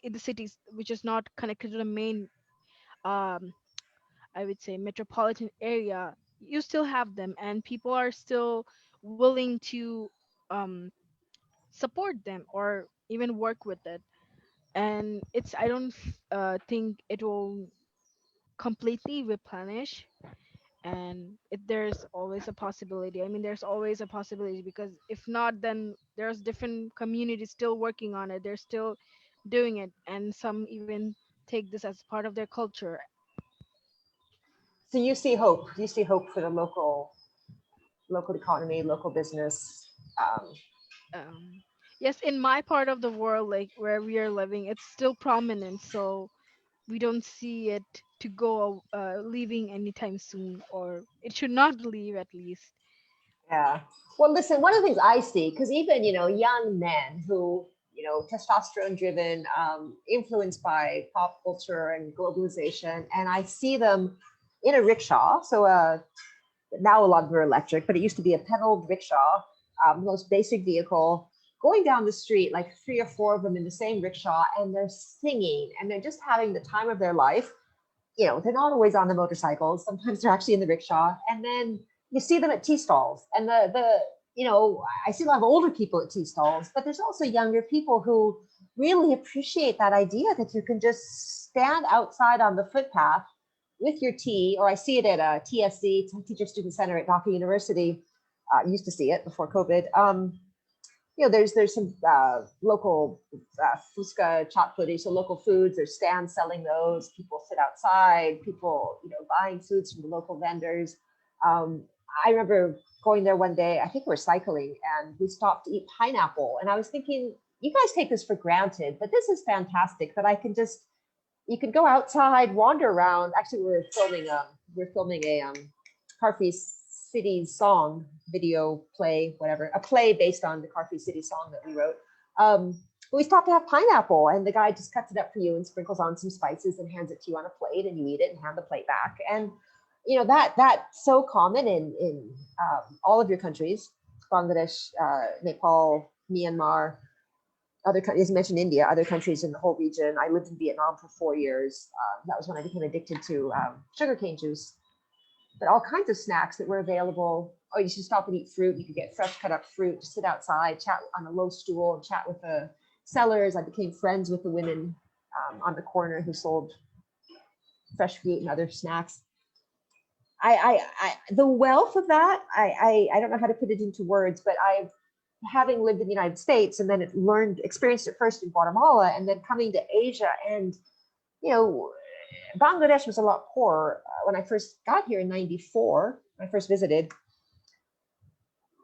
in the cities which is not connected to the main um I would say metropolitan area, you still have them, and people are still willing to um support them or even work with it. And it's I don't think it will completely replenish, and there's always a possibility. I mean, there's always a possibility, because if not, then there's different communities still working on it. They're still doing it, and some even take this as part of their culture.
So you see hope. You see hope for the local economy, local business.
um yes, in my part of the world, like where we are living, it's still prominent, so we don't see it to go leaving anytime soon, or it should not leave at least.
Yeah. Well, listen, one of the things I see, because even, young men who, testosterone driven, influenced by pop culture and globalization, and I see them in a rickshaw. So now a lot of them are electric, but it used to be a pedaled rickshaw, the most basic vehicle, going down the street, like 3 or 4 of them in the same rickshaw, and they're singing and they're just having the time of their life. They're not always on the motorcycles. Sometimes they're actually in the rickshaw. And then you see them at tea stalls. And I see a lot of older people at tea stalls, but there's also younger people who really appreciate that idea that you can just stand outside on the footpath with your tea, or I see it at a TSC, Teacher Student Center at Dhaka University. Used to see it before COVID. There's some local fuska chop footy, so local foods. There's stands selling those. People sit outside. People, buying foods from the local vendors. I remember going there one day. I think we were cycling, and we stopped to eat pineapple. And I was thinking, you guys take this for granted, but this is fantastic that I can just. You can go outside, wander around. Actually, we're filming a Carfree City song video play, whatever, a play based on the Carfree City song that we wrote. But we stopped to have pineapple, and the guy just cuts it up for you and sprinkles on some spices and hands it to you on a plate, and you eat it and hand the plate back. And that's so common in all of your countries, Bangladesh, Nepal, Myanmar, other countries. You mentioned India, other countries in the whole region. I lived in Vietnam for 4 years. That was when I became addicted to sugarcane juice. But all kinds of snacks that were available. Oh, you should stop and eat fruit. You could get fresh cut up fruit, just sit outside, chat on a low stool, and chat with the sellers. I became friends with the women on the corner who sold fresh fruit and other snacks. The wealth of that, I don't know how to put it into words, but having lived in the United States and then experienced it first in Guatemala, and then coming to Asia, and Bangladesh was a lot poorer when I first got here in '94, when I first visited.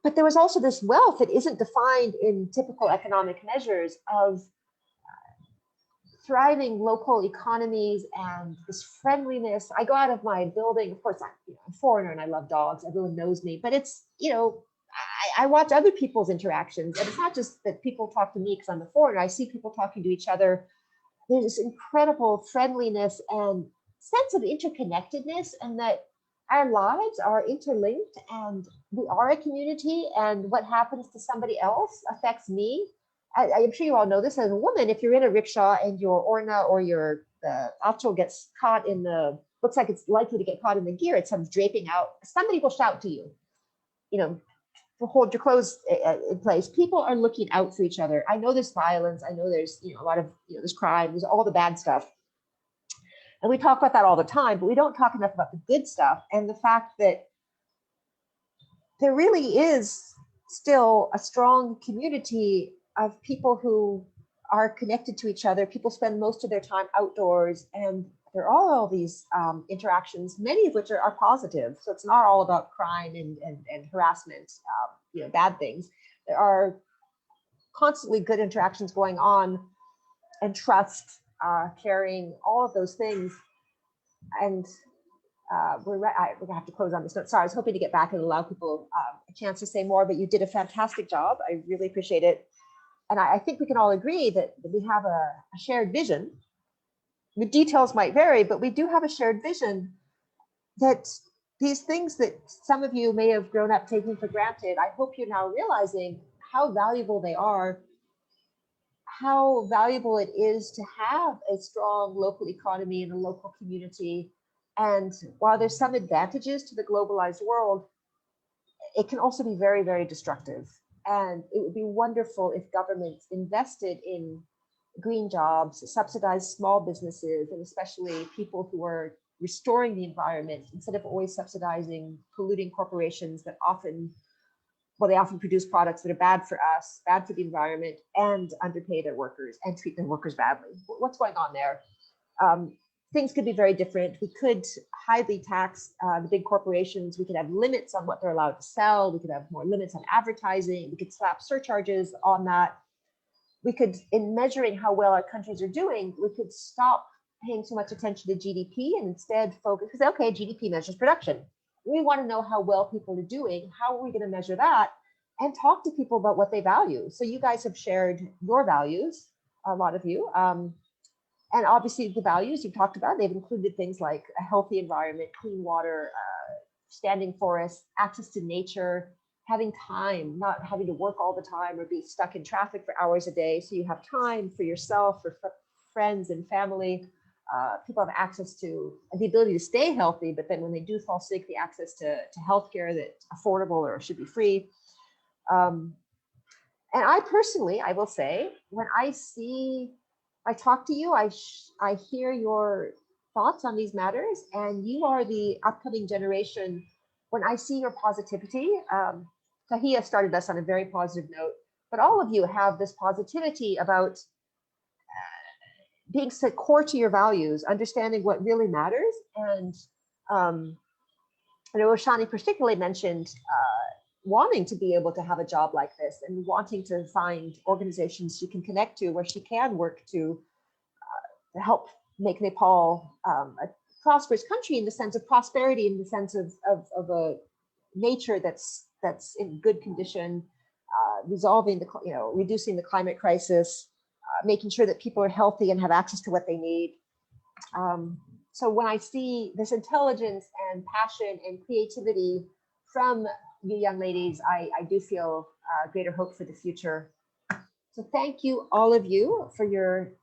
But there was also this wealth that isn't defined in typical economic measures of thriving local economies and this friendliness. I go out of my building, of course, I'm a foreigner and I love dogs. Everyone knows me, but it's, I watch other people's interactions, and it's not just that people talk to me because I'm a foreigner. I see people talking to each other. There's this incredible friendliness and sense of interconnectedness, and that our lives are interlinked, and we are a community, and what happens to somebody else affects me. I'm sure you all know this as a woman. If you're in a rickshaw and your orna or your achol gets caught looks like it's likely to get caught in the gear, it comes draping out, somebody will shout to you, hold your clothes in place. People are looking out for each other. I know there's violence. I know there's, a lot of, there's crime, there's all the bad stuff. And we talk about that all the time, but we don't talk enough about the good stuff and the fact that there really is still a strong community of people who are connected to each other. People spend most of their time outdoors, and there are all these interactions, many of which are positive. So it's not all about crime and harassment, bad things. There are constantly good interactions going on, and trust, caring, all of those things. And we're gonna have to close on this note. Sorry, I was hoping to get back and allow people a chance to say more, but you did a fantastic job. I really appreciate it. And I think we can all agree that we have a shared vision. The details might vary, but we do have a shared vision that these things that some of you may have grown up taking for granted, I hope you're now realizing how valuable they are, how valuable it is to have a strong local economy and a local community. And while there's some advantages to the globalized world, it can also be very, very destructive. And it would be wonderful if governments invested in green jobs, subsidized small businesses, and especially people who are restoring the environment instead of always subsidizing polluting corporations that often produce products that are bad for us, bad for the environment, and underpay their workers and treat their workers badly. What's going on there? Things could be very different. We could highly tax the big corporations. We could have limits on what they're allowed to sell. We could have more limits on advertising. We could slap surcharges on that. We could, in measuring how well our countries are doing, we could stop paying so much attention to GDP and instead focus, because okay, GDP measures production. We want to know how well people are doing. How are we going to measure that? And talk to people about what they value. So you guys have shared your values, a lot of you. And obviously the values you've talked about, they've included things like a healthy environment, clean water, standing forests, access to nature, having time, not having to work all the time or be stuck in traffic for hours a day. So you have time for yourself, for friends and family. People have access to the ability to stay healthy, but then when they do fall sick, the access to healthcare that's affordable or should be free. And I personally, I will say, when I talk to you, I hear your thoughts on these matters, and you are the upcoming generation. When I see your positivity, Tahia started us on a very positive note, but all of you have this positivity about being so core to your values, understanding what really matters. And I know Shani particularly mentioned wanting to be able to have a job like this and wanting to find organizations she can connect to where she can work to help make Nepal a prosperous country in the sense of prosperity, in the sense of a nature that's in good condition, resolving reducing the climate crisis, making sure that people are healthy and have access to what they need. So when I see this intelligence and passion and creativity from you young ladies, I do feel greater hope for the future. So thank you, all of you, for your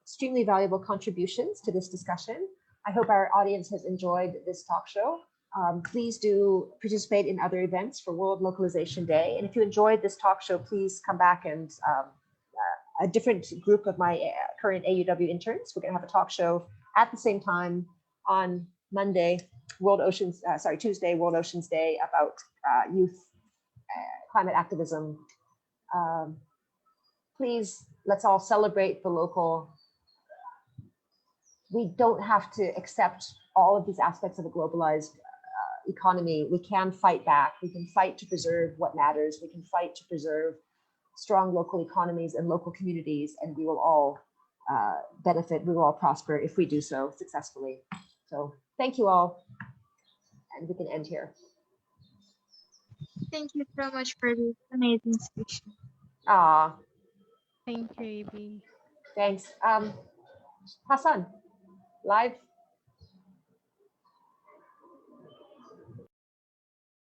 extremely valuable contributions to this discussion. I hope our audience has enjoyed this talk show. Please do participate in other events for World Localization Day. And if you enjoyed this talk show, please come back and a different group of my current AUW interns, we're gonna have a talk show at the same time on Monday, Tuesday, World Oceans Day, about youth climate activism. Please, let's all celebrate the local. We don't have to accept all of these aspects of a globalized economy. We can fight back. We can fight to preserve what matters. We can fight to preserve strong local economies and local communities, and we will all benefit. We will all prosper if we do so successfully. So thank you all, and we can end here.
Thank you so much for this amazing speech.
Thank you, AB.
Thanks. Hassan, live